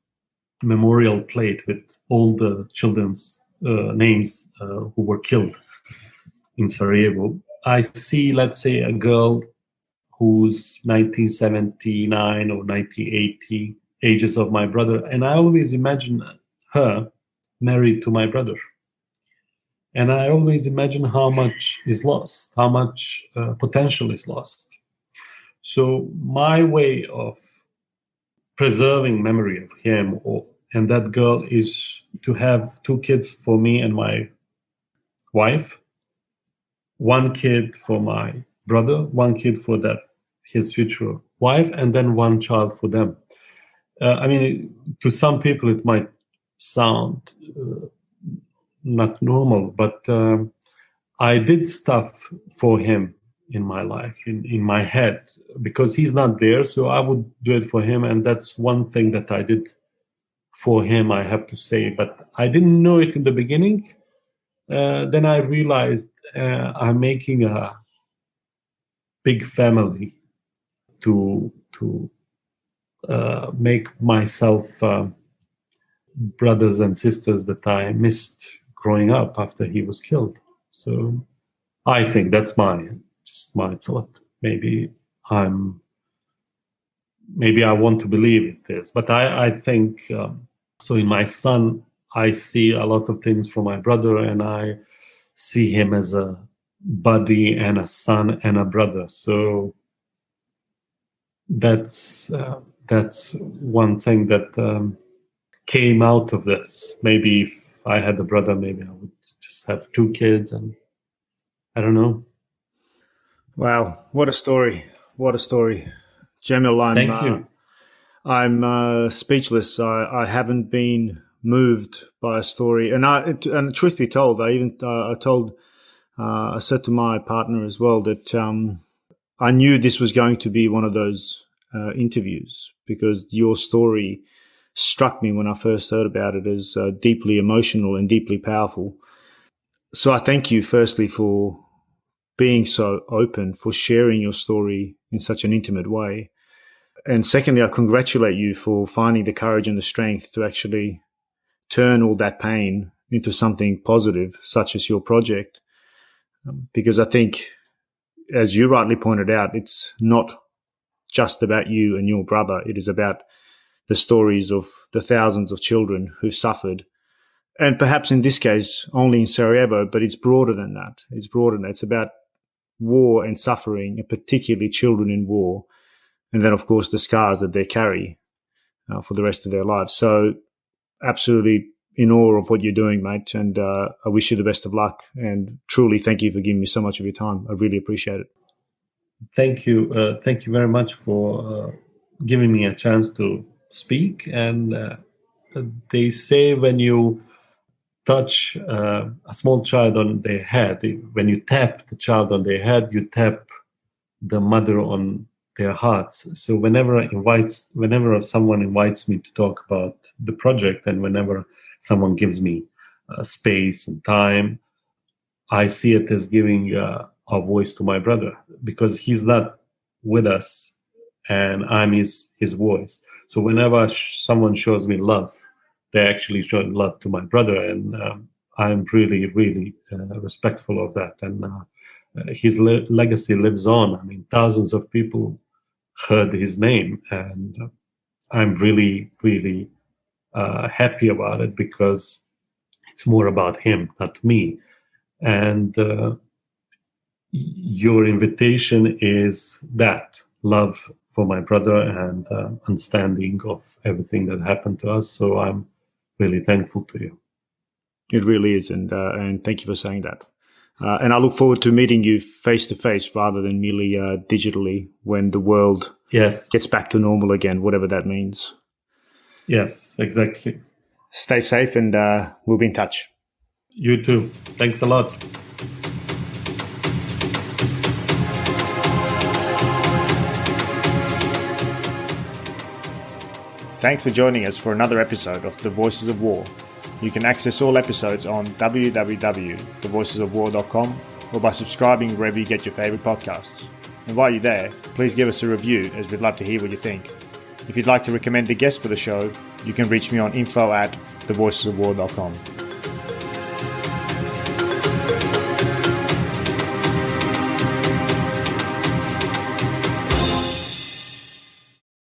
memorial plate with all the children's names who were killed in Sarajevo, I see, let's say, a girl who's 1979 or 1980 ages of my brother, and I always imagine her married to my brother. And I always imagine how much is lost, how much potential is lost. So my way of preserving memory of him and that girl is to have 2 kids for me and my wife, 1 kid for my brother, 1 kid for his future wife, and then 1 child for them. I mean, to some people it might sound not normal, but I did stuff for him in my life, in my head, because he's not there, so I would do it for him, and that's one thing that I did for him, I have to say. But I didn't know it in the beginning. Then I realized I'm making a big family to make myself brothers and sisters that I missed growing up after he was killed. So I think that's just my thought. Maybe I want to believe it is, but I think so. In my son, I see a lot of things from my brother, and I see him as a buddy and a son and a brother. So that's one thing that came out of this. Maybe if I had a brother, maybe I would just have 2 kids, and I don't know. Wow, what a story! What a story, Džemil. Thank you. I'm speechless. I haven't been moved by a story, and truth be told, I said to my partner as well that I knew this was going to be one of those interviews, because your story struck me when I first heard about it as deeply emotional and deeply powerful. So I thank you firstly for being so open, for sharing your story in such an intimate way. And secondly, I congratulate you for finding the courage and the strength to actually turn all that pain into something positive, such as your project. Because I think, as you rightly pointed out, it's not just about you and your brother. It is about the stories of the thousands of children who suffered. And perhaps in this case, only in Sarajevo, but it's broader than that. It's broader than that. It's about war and suffering, and particularly children in war. And then, of course, the scars that they carry for the rest of their lives. So absolutely in awe of what you're doing, mate, and I wish you the best of luck. And truly, thank you for giving me so much of your time. I really appreciate it. Thank you. Thank you very much for giving me a chance to speak. And they say when you touch a small child on their head, when you tap the child on their head, you tap the mother on their hearts. So whenever someone invites me to talk about the project, and whenever someone gives me space and time, I see it as giving a voice to my brother, because he's not with us and I'm his voice. So whenever someone shows me love, they actually show love to my brother, and I'm really, really respectful of that. And his legacy lives on. I mean, thousands of people heard his name, and I'm really, really happy about it, because it's more about him, not me. And your invitation is that love for my brother and understanding of everything that happened to us. So I'm really thankful to you. It really is, and thank you for saying that. And I look forward to meeting you face to face rather than merely digitally when the world gets back to normal again, whatever that means. Yes, exactly. Stay safe, and we'll be in touch. You too. Thanks a lot. Thanks for joining us for another episode of The Voices of War. You can access all episodes on www.thevoicesofwar.com or by subscribing wherever you get your favourite podcasts. And while you're there, please give us a review, as we'd love to hear what you think. If you'd like to recommend a guest for the show, you can reach me on info@thevoicesofwar.com.